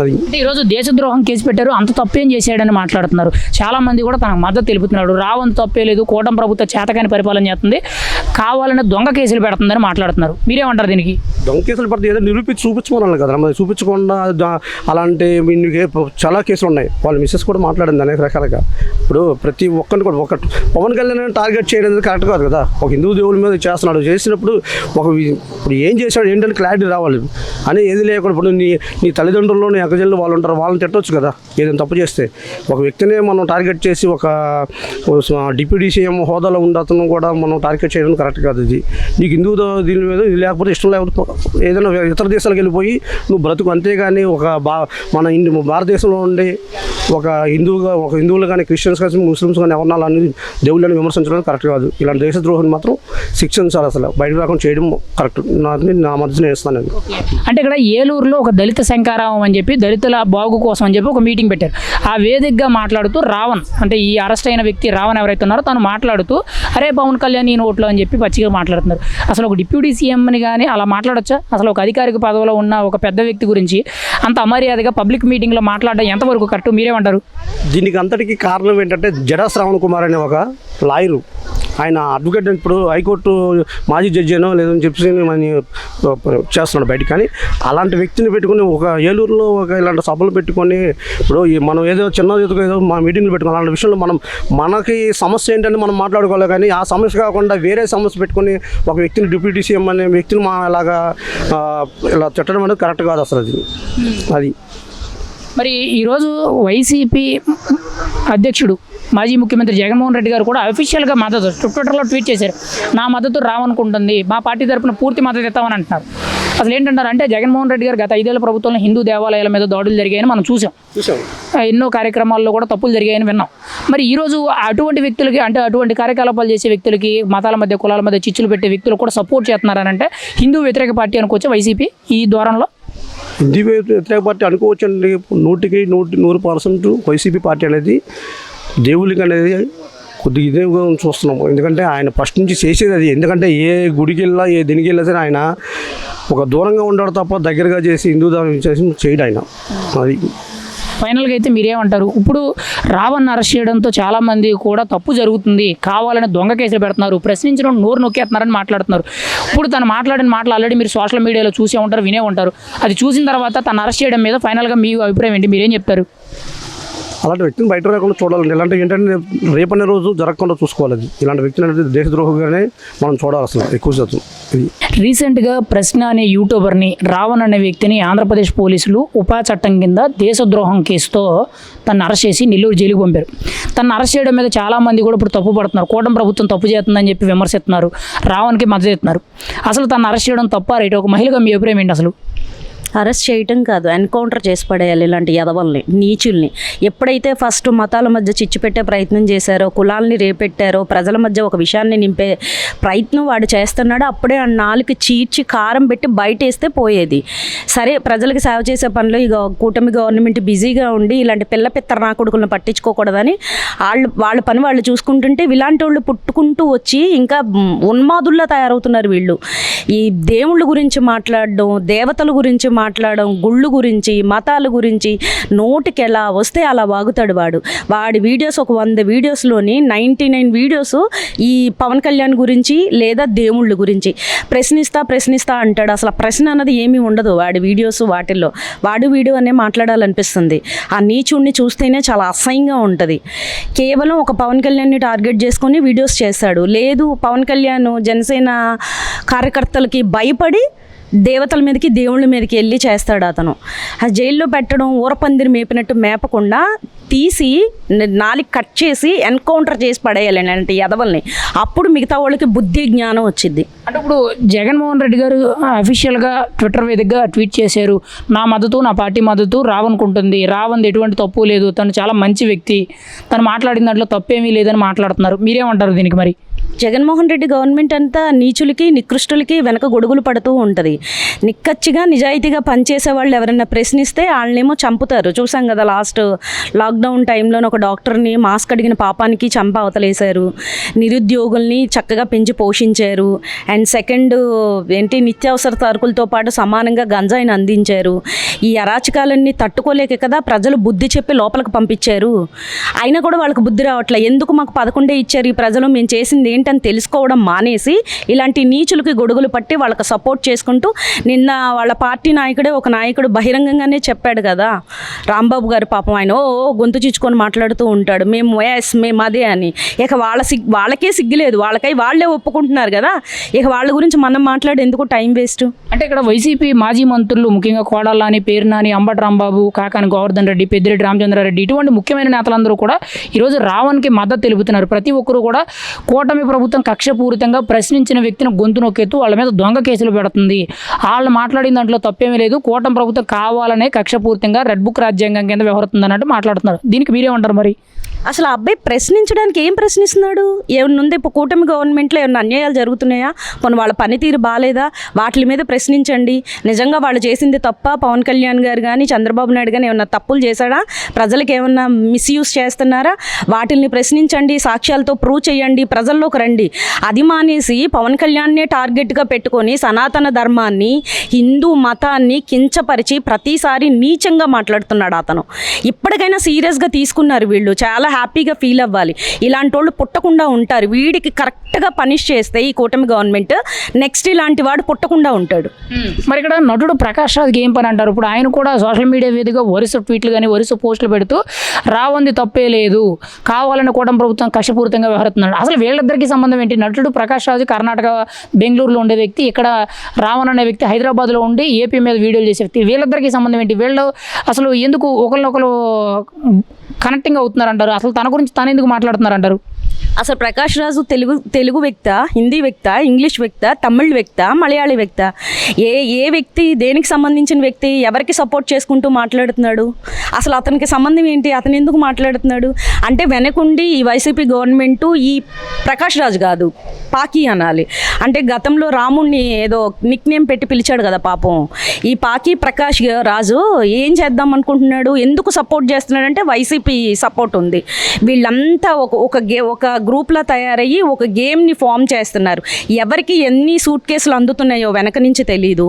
అది ఈరోజు దేశద్రోహం కేసు పెట్టారు, అంత తప్పేం చేశాడని మాట్లాడుతున్నారు. చాలా మంది కూడా తనకు మద్దతు తెలుపుతున్నాడు. రావణ్ తప్పే లేదు, కూటమి ప్రభుత్వ చేతకాని పరిపాలన చేస్తుంది, కావాలని దొంగ కేసులు పెడుతుందని మాట్లాడుతున్నారు. మీరేమంటారు దీనికి? దొంగ కేసులు పడితే ఏదో నిరూపించి చూపించుకోవాలి కదా. మరి చూపించకుండా అలాంటి చాలా కేసులు ఉన్నాయి. వాళ్ళ మిస్సెస్ కూడా మాట్లాడింది అనేక రకాలుగా. ఇప్పుడు ప్రతి ఒక్కరిని కూడా పవన్ కళ్యాణ్ టార్గెట్ చేయడం కరెక్ట్ కాదు కదా. ఒక హిందూ దేవుడి మీద చేస్తున్నాడు, చేసినప్పుడు ఇప్పుడు ఏం చేశాడు ఏంటంటే క్లారిటీ రావాలి అని ఏది లేకుండా. ఇప్పుడు నీ తల్లిదండ్రుల్లో నీ అక్కజల్లు వాళ్ళు ఉంటారు, వాళ్ళని తిట్టవచ్చు కదా ఏదైనా తప్పు చేస్తే. ఒక వ్యక్తినే మనం టార్గెట్ చేసి ఒక డిప్యూటీ సీఎం హోదాలో ఉండే అతను కూడా మనం టార్గెట్ చేయడం కరెక్ట్ కాదు. ఇది నీకు హిందూ దీని మీద ఇది లేకపోతే ఇష్టం లేకపోతే ఏదైనా ఇతర దేశాలకు వెళ్ళిపోయి నువ్వు బ్రతుకు, అంతేగాని మన భారతదేశంలో ఉండి ఒక హిందువులు కానీ క్రిస్టియన్స్ కానీ ముస్లిమ్స్ కానీ ఎవరినాలని దేవుళ్ళని విమర్శించడం కరెక్ట్ కాదు. ఇలాంటి దేశద్రోహాన్ని మాత్రం శిక్షించాలి, అసలు బయట రాకుండా చేయడం కరెక్ట్. నా మధ్య నేను ఇస్తాను. అంటే ఇక్కడ ఏలూరులో ఒక దళిత శంకారావం అని చెప్పి దళితుల బాగు కోసం అని చెప్పి ఒక మీటింగ్ పెట్టారు. ఆ వేదికగా మాట్లాడుతూ రావణ్, అంటే ఈ అరెస్ట్ అయిన వ్యక్తి రావణ్ ఎవరైతే ఉన్నారో తను మాట్లాడుతూ అరే పవన్ కళ్యాణ్ ఈ నోట్లో అని చెప్పి పచ్చిగా మాట్లాడుతున్నారు. అసలు ఒక డిప్యూటీ సీఎంని కానీ అలా మాట్లాడొచ్చా? అసలు ఒక అధికారిక పదవిలో ఉన్న ఒక పెద్ద వ్యక్తి గురించి అంత అమర్యాదగా పబ్లిక్ మీటింగ్లో మాట్లాడడం ఎంతవరకు కరెక్ట్, మీరేమంటారు? దీనికి అంతటికీ కారణం ఏంటంటే జడా శ్రావణ్ కుమార్ అనే ఒక లాయరు, ఆయన అడ్వకేట్, ఇప్పుడు హైకోర్టు మాజీ జడ్జి అనో లేదని చెప్పి చేస్తున్నాడు బయట. కానీ అలాంటి వ్యక్తిని పెట్టుకుని ఒక ఏలూరులో ఇలాంటి సభలు పెట్టుకొని ఇప్పుడు మనం ఏదో ఏదో మా మీటింగ్లు పెట్టుకుని అలాంటి విషయంలో మనకి సమస్య ఏంటని మనం మాట్లాడుకోవాలి. కానీ ఆ సమస్య కాకుండా వేరే సమస్య పెట్టుకొని ఒక వ్యక్తిని డిప్యూటీ సీఎం అనే వ్యక్తిని ఇలా తిట్టడం అనేది కరెక్ట్ కాదు అసలు అది. మరి ఈరోజు వైసీపీ అధ్యక్షుడు మాజీ ముఖ్యమంత్రి జగన్మోహన్ రెడ్డి గారు కూడా అఫీషియల్గా మద్దతు ట్విట్టర్లో ట్వీట్ చేశారు. నా మద్దతు రావనుకుంటుంది, మా పార్టీ తరఫున పూర్తి మద్దతు ఇస్తామని అంటున్నారు. అసలు ఏంటంటారు అంటే జగన్మోహన్ రెడ్డి గారు గత 5 ఏళ్ల ప్రభుత్వంలో హిందూ దేవాలయాల మీద దాడులు జరిగాయని మనం చూసాం. ఎన్నో కార్యక్రమాల్లో కూడా తప్పులు జరిగాయని విన్నాం. మరి ఈరోజు అటువంటి వ్యక్తులకి, అంటే అటువంటి కార్యకలాపాలు చేసే వ్యక్తులకి, మతాల మధ్య కులాల మధ్య చిచ్చులు పెట్టే వ్యక్తులు కూడా సపోర్ట్ చేస్తున్నారని అంటే హిందూ వ్యతిరేక పార్టీ అనుకోవచ్చు వైసీపీ ఈ ద్వారంలో? హిందూ వ్యతిరేక పార్టీ అనుకోవచ్చండి. 100% వైసీపీ పార్టీ అనేది దేవుళ్ళకి అనేది కొద్దిగా ఇదేగా చూస్తున్నాము. ఎందుకంటే ఆయన ఫస్ట్ నుంచి చేసేది అది. ఎందుకంటే ఏ గుడికి వెళ్ళా ఏ దీనికి వెళ్ళా సరే ఆయన ఒక దూరంగా ఉండడం తప్ప దగ్గరగా చేసి హిందూ ధర్మం చేసి చేయడు ఆయన. అది ఫైనల్గా అయితే మీరేమంటారు? ఇప్పుడు రావణ్ అరెస్ట్ చేయడంతో చాలామంది కూడా తప్పు జరుగుతుంది, కావాలని దొంగ కేసులు పెడుతున్నారు, ప్రశ్నించడం నోరు నొక్కేస్తున్నారని మాట్లాడుతున్నారు. ఇప్పుడు తను మాట్లాడిన మాటలు ఆల్రెడీ మీరు సోషల్ మీడియాలో చూసే ఉంటారు, వినే ఉంటారు. అది చూసిన తర్వాత తను అరెస్ట్ చేయడం మీద ఫైనల్గా మీ అభిప్రాయం ఏంటి, మీరేం చెప్తారు? అలాంటి వ్యక్తిని బయట రాకుండా చూడాలండి. ఇలాంటి ఏంటంటే రేపనే రోజు జరగకుండా చూసుకోవాలి. అది ఇలాంటి వ్యక్తిని అంటే దేశద్రోహంగానే మనం చూడాలి అసలు ఎక్కువ శాతం. ఇది రీసెంట్గా ప్రశ్న అనే యూట్యూబర్ని, రావణ్ అనే వ్యక్తిని ఆంధ్రప్రదేశ్ పోలీసులు ఉపా చట్టం కింద దేశద్రోహం కేసుతో తను అరెస్ట్ చేసి నెల్లూరు జైలుకి పంపారు. తను అరెస్ట్ చేయడం మీద చాలామంది కూడా ఇప్పుడు తప్పు పడుతున్నారు. కూటమి ప్రభుత్వం తప్పు చేస్తుందని చెప్పి విమర్శిస్తున్నారు, రావణ్కి మద్దతు ఇస్తున్నారు. అసలు తను అరెస్ట్ చేయడం తప్ప రైట్? ఒక మహిళగా మీ అభిప్రాయం ఏంటి? అసలు అరెస్ట్ చేయటం కాదు, ఎన్కౌంటర్ చేసి పడేయాలి ఇలాంటి యదవల్ని, నీచుల్ని. ఎప్పుడైతే ఫస్ట్ మతాల మధ్య చిచ్చు పెట్టే ప్రయత్నం చేశారో, కులాల్ని రేపెట్టారో, ప్రజల మధ్య ఒక విషయాన్ని నింపే ప్రయత్నం వాడు చేస్తున్నాడో అప్పుడే ఆ నాలుగు చీల్చి కారం పెట్టి బయటేస్తే పోయేది. సరే, ప్రజలకు సేవ చేసే పనిలో ఇక కూటమి గవర్నమెంట్ బిజీగా ఉండి ఇలాంటి పిల్ల పిత్తర నా కొడుకులను పట్టించుకోకూడదని వాళ్ళ పని వాళ్ళు చూసుకుంటుంటే ఇలాంటి వాళ్ళు పుట్టుకుంటూ వచ్చి ఇంకా ఉన్మాదుల్లా తయారవుతున్నారు వీళ్ళు. ఈ దేవుళ్ళ గురించి మాట్లాడడం, దేవతల గురించి మాట్లాడడం, గుళ్ళు గురించి, మతాల గురించి నోటికి ఎలా వస్తే అలా వాగుతాడు వాడు. వాడి వీడియోస్ ఒక 100 వీడియోస్లోని 99 వీడియోస్ ఈ పవన్ కళ్యాణ్ గురించి లేదా దేవుళ్ళ గురించి ప్రశ్నిస్తా అంటాడు. అసలు ప్రశ్న అన్నది ఏమీ ఉండదు వాడి వీడియోస్ వాటిల్లో. వాడు వీడియో అనే మాట్లాడాలనిపిస్తుంది. ఆ నీచుడిని చూస్తేనే చాలా అసహ్యంగా ఉంటుంది. కేవలం ఒక పవన్ కళ్యాణ్ని టార్గెట్ చేసుకొని వీడియోస్ చేస్తాడు. లేదు, పవన్ కళ్యాణ్ జనసేన కార్యకర్తలకి భయపడి దేవతల మీదకి దేవుళ్ళ మీదకి వెళ్ళి చేస్తాడు అతను. ఆ జైల్లో పెట్టడం ఊరపందిరి మేపినట్టు మేపకుండా తీసి నాలుగు కట్ చేసి ఎన్కౌంటర్ చేసి పడేయాలి అంటే యదవల్ని. అప్పుడు మిగతా వాళ్ళకి బుద్ధి జ్ఞానం వచ్చింది. అంటే ఇప్పుడు జగన్మోహన్ రెడ్డి గారు అఫీషియల్గా ట్విట్టర్ వేదికగా ట్వీట్ చేశారు, నా మద్దతు, నా పార్టీ మద్దతు రావణ్కుంటుంది, రావణ్ ఎటువంటి తప్పు లేదు, తను చాలా మంచి వ్యక్తి, తను మాట్లాడిన దాంట్లో తప్పేమీ లేదని మాట్లాడుతున్నారు. మీరేమంటారు దీనికి? మరి జగన్మోహన్ రెడ్డి గవర్నమెంట్ అంతా నీచులకి నికృష్టులకి వెనక గొడుగులు పడుతూ ఉంటుంది. నిక్కచ్చిగా నిజాయితీగా పనిచేసే వాళ్ళు ఎవరైనా ప్రశ్నిస్తే వాళ్ళనేమో చంపుతారు. చూసాం కదా, లాస్ట్ లాక్డౌన్ టైంలో ఒక డాక్టర్ని మాస్క్ అడిగిన పాపానికి చంప అవతలేశారు. నిరుద్యోగుల్ని చక్కగా పెంచి పోషించారు. అండ్ సెకండ్ నిత్యావసర సరుకులతో పాటు సమానంగా గంజాయిని అందించారు. ఈ అరాచకాలన్నీ తట్టుకోలేక కదా ప్రజలు బుద్ధి చెప్పి లోపలికి పంపించారు. అయినా కూడా వాళ్ళకి బుద్ధి రావట్లే. ఎందుకు మాకు 11 ఇచ్చారు ఈ ప్రజలు, మేము చేసింది ఏంటని తెలుసుకోవడం మానేసి ఇలాంటి నీచులకి గొడుగులు పట్టి వాళ్ళకి సపోర్ట్ చేసుకుంటూ, నిన్న వాళ్ళ పార్టీ ఒక నాయకుడు బహిరంగంగానే చెప్పాడు కదా, రాంబాబు గారు పాపం, ఆయన గొంతు చిచ్చుకొని మాట్లాడుతూ ఉంటాడు, మేము అదే అని. ఇక వాళ్ళకే సిగ్గులేదు, వాళ్ళే ఒప్పుకుంటున్నారు కదా, ఇక వాళ్ళ గురించి మనం మాట్లాడే ఎందుకు టైం వేస్ట్? అంటే ఇక్కడ వైసీపీ మాజీ మంత్రులు, ముఖ్యంగా కోడళ్ళని, పేర్నాని, అంబటి రాంబాబు, కాకాని గోవర్ధన్ రెడ్డి, పెద్దిరెడ్డి రామచంద్రారెడ్డి, ఇటువంటి ముఖ్యమైన నేతలందరూ కూడా ఈరోజు రావణ్కి మద్దతు తెలుపుతున్నారు. ప్రతి ఒక్కరూ కూడా కూటమి ప్రభుత్వం కక్షపూరితంగా ప్రశ్నించిన వ్యక్తిని గొంతు నొక్కెత్తు వాళ్ళ మీద దొంగ కేసులు పెడుతుంది. వాళ్ళు మాట్లాడిన దాంట్లో తప్పేమీ లేదు, కూటమి ప్రభుత్వం కావాలనే కక్షపూరితంగా రెడ్ బుక్ రాజ్యాంగం కింద వ్యవహరిస్తుంది అన్నట్టు మాట్లాడుతున్నారు. దీనికి మీరేమంటారు మరి? అసలు ఆ అబ్బాయి ప్రశ్నించడానికి ఏం ప్రశ్నిస్తున్నాడు? ఏమన్నా ఉంది? ఇప్పుడు కూటమి గవర్నమెంట్లో ఏమన్నా అన్యాయాలు జరుగుతున్నాయా? కొన్ని వాళ్ళ పనితీరు బాగాలేదా? వాటి మీద ప్రశ్నించండి. నిజంగా వాళ్ళు చేసింది తప్ప, పవన్ కళ్యాణ్ గారు కానీ చంద్రబాబు నాయుడు కానీ ఏమన్నా తప్పులు చేశాడా? ప్రజలకు ఏమన్నా మిస్యూజ్ చేస్తున్నారా? వాటిల్ని ప్రశ్నించండి, సాక్ష్యాలతో ప్రూవ్ చేయండి, ప్రజల్లోకి రండి. అది మానేసి పవన్ కళ్యాణ్నే టార్గెట్గా పెట్టుకొని సనాతన ధర్మాన్ని, హిందూ మతాన్ని కించపరిచి ప్రతిసారి నీచంగా మాట్లాడుతున్నాడు అతను. ఇప్పటికైనా సీరియస్గా తీసుకున్నారు వీళ్ళు, చాలా హ్యాపీగా ఫీల్ అవ్వాలి. ఇలాంటి వాళ్ళు పుట్టకుండా ఉంటారు. వీడికి కరెక్ట్గా పనిష్ చేస్తే ఈ కూటమి గవర్నమెంట్, నెక్స్ట్ ఇలాంటి వాడు పుట్టకుండా ఉంటాడు. మరి ఇక్కడ నటుడు ప్రకాష్ రాజ్కి ఏం పని అంటారు? ఇప్పుడు ఆయన కూడా సోషల్ మీడియా వేదికగా వరుస ట్వీట్లు కానీ వరుస పోస్టులు పెడుతూ రావంది తప్పే లేదు, కావాలని కూటమి ప్రభుత్వం కక్షపూరితంగా వ్యవహరిస్తున్నాడు. అసలు వీళ్ళిద్దరికి సంబంధం ఏంటి? నటుడు ప్రకాష్ రాజ్ కర్ణాటక బెంగళూరులో ఉండే వ్యక్తి, ఇక్కడ రావణ్ అనే వ్యక్తి హైదరాబాద్లో ఉండి ఏపీ మీద వీడియోలు చేసే వ్యక్తి. వీళ్ళిద్దరికి సంబంధం ఏంటి? వీళ్ళు అసలు ఎందుకు ఒకరినొకరు కనెక్టింగ్ అవుతున్నారంటారు? అసలు తన గురించి తను ఎందుకు మాట్లాడుతున్నారంటారు? అసలు ప్రకాష్ రాజు తెలుగు వ్యక్త, హిందీ వ్యక్త, ఇంగ్లీష్ వ్యక్త, తమిళ్ వ్యక్త, మలయాళీ వ్యక్త? ఏ వ్యక్తి, దేనికి సంబంధించిన వ్యక్తి, ఎవరికి సపోర్ట్ చేసుకుంటూ మాట్లాడుతున్నాడు? అసలు అతనికి సంబంధం ఏంటి? అతను ఎందుకు మాట్లాడుతున్నాడు? అంటే వెనకుండి ఈ వైసీపీ గవర్నమెంటు ఈ ప్రకాష్ రాజు కాదు, పాకీ అనాలి. అంటే గతంలో రాముణ్ణి ఏదో నిక్ నేమ్ పెట్టి పిలిచాడు కదా పాపం. ఈ పాకీ ప్రకాష్ రాజు ఏం చేద్దాం అనుకుంటున్నాడు? ఎందుకు సపోర్ట్ చేస్తున్నాడంటే వైసీపీ సపోర్ట్ ఉంది. వీళ్ళంతా ఒక గ్రూప్లో తయారయ్యి ఒక గేమ్ని ఫామ్ చేస్తున్నారు. ఎవరికి ఎన్ని సూట్ కేసులు అందుతున్నాయో వెనక నుంచి తెలీదు,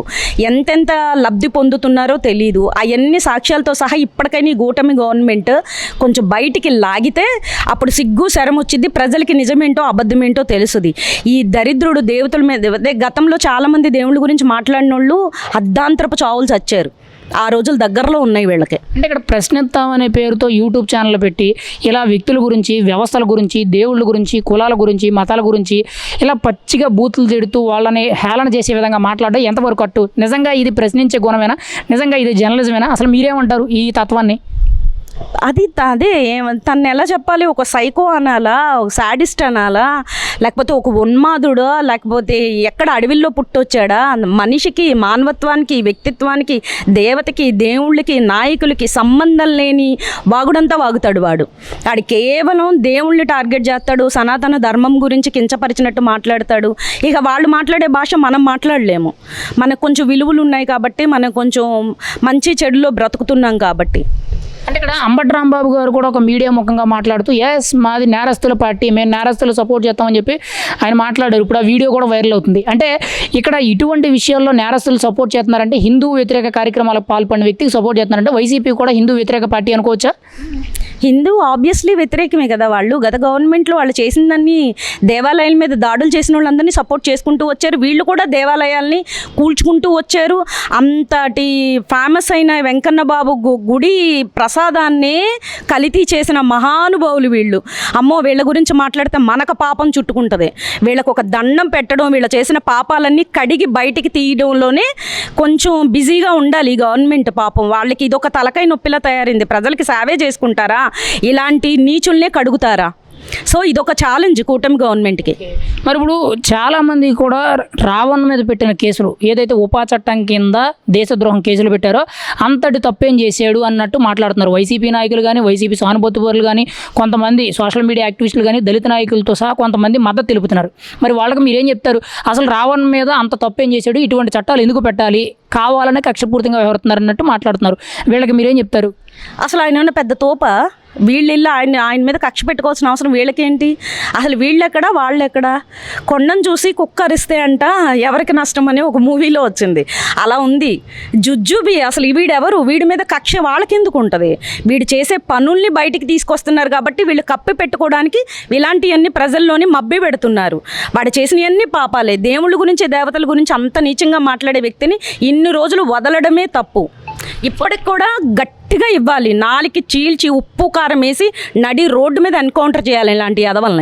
ఎంతెంత లబ్ధి పొందుతున్నారో తెలీదు. అవన్నీ సాక్ష్యాలతో సహా ఇప్పటికైనా ఈ కూటమి గవర్నమెంట్ కొంచెం బయటికి లాగితే అప్పుడు సిగ్గు శరం వచ్చింది, ప్రజలకి నిజమేంటో అబద్ధమేంటో తెలుస్తుంది. ఈ దరిద్రుడు దేవతల మీద, గతంలో చాలామంది దేవుళ్ళ గురించి మాట్లాడిన వాళ్ళు అర్ధాంతరపు చావులు చచ్చారు. ఆ రోజులు దగ్గరలో ఉన్నాయి వీళ్ళకి. అంటే ఇక్కడ ప్రశ్నిస్తామనే పేరుతో యూట్యూబ్ ఛానల్ పెట్టి ఇలా వ్యక్తుల గురించి, వ్యవస్థల గురించి, దేవుళ్ళ గురించి, కులాల గురించి, మతాల గురించి ఇలా పచ్చిగా బూతులు తిడుతూ వాళ్ళని హేళన చేసే విధంగా మాట్లాడడం ఎంతవరకు కట్టు? నిజంగా ఇది ప్రశ్నించే గుణమేనా? నిజంగా ఇది జర్నలిజమేనా? అసలు మీరేమంటారు ఈ తత్వాన్ని? అదే తను ఎలా చెప్పాలి? ఒక సైకో అనాలా, ఒక సాడిస్ట్ అనాలా, లేకపోతే ఒక ఉన్మాదుడా, లేకపోతే ఎక్కడ అడవిల్లో పుట్టొచ్చాడా? మనిషికి, మానవత్వానికి, వ్యక్తిత్వానికి, దేవతకి, దేవుళ్ళకి, నాయకులకి సంబంధం లేని వాగుడంతా వాగుతాడు వాడు. వాడు కేవలం దేవుళ్ళని టార్గెట్ చేస్తాడు, సనాతన ధర్మం గురించి కించపరిచినట్టు మాట్లాడతాడు. ఇక వాళ్ళు మాట్లాడే భాష మనం మాట్లాడలేము. మనకు కొంచెం విలువలు ఉన్నాయి కాబట్టి, మనం కొంచెం మంచి చెడులో బ్రతుకుతున్నాం కాబట్టి. అంటే ఇక్కడ అంబటి రాంబాబు గారు కూడా ఒక మీడియా ముఖంగా మాట్లాడుతూ ఎస్ మాది నేరస్తుల పార్టీ, మేము నేరస్తులు సపోర్ట్ చేస్తామని చెప్పి ఆయన మాట్లాడారు. ఇప్పుడు ఆ వీడియో కూడా వైరల్ అవుతుంది. అంటే ఇక్కడ ఇటువంటి విషయాల్లో నేరస్తులు సపోర్ట్ చేస్తున్నారంటే, హిందూ వ్యతిరేక కార్యక్రమాలకు పాల్పడిన వ్యక్తికి సపోర్ట్ చేస్తున్నారంటే వైసీపీ కూడా హిందూ వ్యతిరేక పార్టీ అనుకోవచ్చా? హిందూ ఆబ్వియస్లీ వ్యతిరేకమే కదా వాళ్ళు. గత గవర్నమెంట్లో వాళ్ళు చేసిందన్నీ, దేవాలయాల మీద దాడులు చేసిన వాళ్ళందరినీ సపోర్ట్ చేసుకుంటూ వచ్చారు. వీళ్ళు కూడా దేవాలయాల్ని కూల్చుకుంటూ వచ్చారు. అంతటి ఫేమస్ అయిన వెంకన్న బాబు గుడి ప్రసాదాన్నే కల్తీ చేసిన మహానుభావులు వీళ్ళు. అమ్మో, వీళ్ళ గురించి మాట్లాడితే మనకు పాపం చుట్టుకుంటుంది. వీళ్ళకు ఒక దండం పెట్టడం, వీళ్ళు చేసిన పాపాలన్నీ కడిగి బయటికి తీయడంలోనే కొంచెం బిజీగా ఉండాలి ఈ గవర్నమెంట్. పాపం వాళ్ళకి ఇదొక తలకాయ నొప్పిలా తయారైంది. ప్రజలకి సేవే చేసుకుంటారా? ఇలాంటి నీచుల్నే కడుగుతారా? సో ఇదొక ఛాలెంజ్ కూటమి గవర్నమెంట్కి. మరి ఇప్పుడు చాలామంది కూడా రావణ్ మీద పెట్టిన కేసులు, ఏదైతే ఉపా చట్టం కింద దేశద్రోహం కేసులు పెట్టారో అంతటి తప్పేం చేశాడు అన్నట్టు మాట్లాడుతున్నారు. వైసీపీ నాయకులు కానీ, వైసీపీ సానుభూతిపరులు కానీ, కొంతమంది సోషల్ మీడియా యాక్టివిస్టులు కానీ, దళిత నాయకులతో సహా కొంతమంది మద్దతు తెలుపుతున్నారు. మరి వాళ్ళకి మీరేం చెప్తారు? అసలు రావణ్ మీద అంత తప్పేం చేశాడు, ఇటువంటి చట్టాలు ఎందుకు పెట్టాలి, కావాలనే కక్షపూర్తిగా వ్యవహరిస్తున్నారు అన్నట్టు మాట్లాడుతున్నారు. వీళ్ళకి మీరేం చెప్తారు? అసలు ఆయన పెద్ద తోప. వీళ్ళిల్లు ఆయన మీద కక్ష పెట్టుకోవాల్సిన అవసరం వీళ్ళకేంటి? అసలు వీళ్ళెక్కడా వాళ్ళెక్కడా? కొండను చూసి కుక్క అరిస్తే అంట ఎవరికి నష్టం అని ఒక మూవీలో వచ్చింది. అలా ఉంది జుజ్జుబి. అసలు వీడెవరు? వీడి మీద కక్ష వాళ్ళకెందుకు ఉంటుంది? వీడు చేసే పనుల్ని బయటికి తీసుకొస్తున్నారు కాబట్టి వీళ్ళు కప్పి పెట్టుకోవడానికి ఇలాంటివన్నీ ప్రజల్లోని మబ్బి పెడుతున్నారు. వాడు చేసినవన్నీ పాపాలే. దేవుళ్ళ గురించి, దేవతల గురించి అంత నీచంగా మాట్లాడే వ్యక్తిని ఇన్ని రోజులు వదలడమే తప్పు. ఇప్పటికి కూడా గట్టిగా ఇవ్వాలి, నాలికి చీల్చి ఉప్పు కారం వేసి నడి రోడ్డు మీద ఎన్కౌంటర్ చేయాలి ఇలాంటి ఎదవల్ని.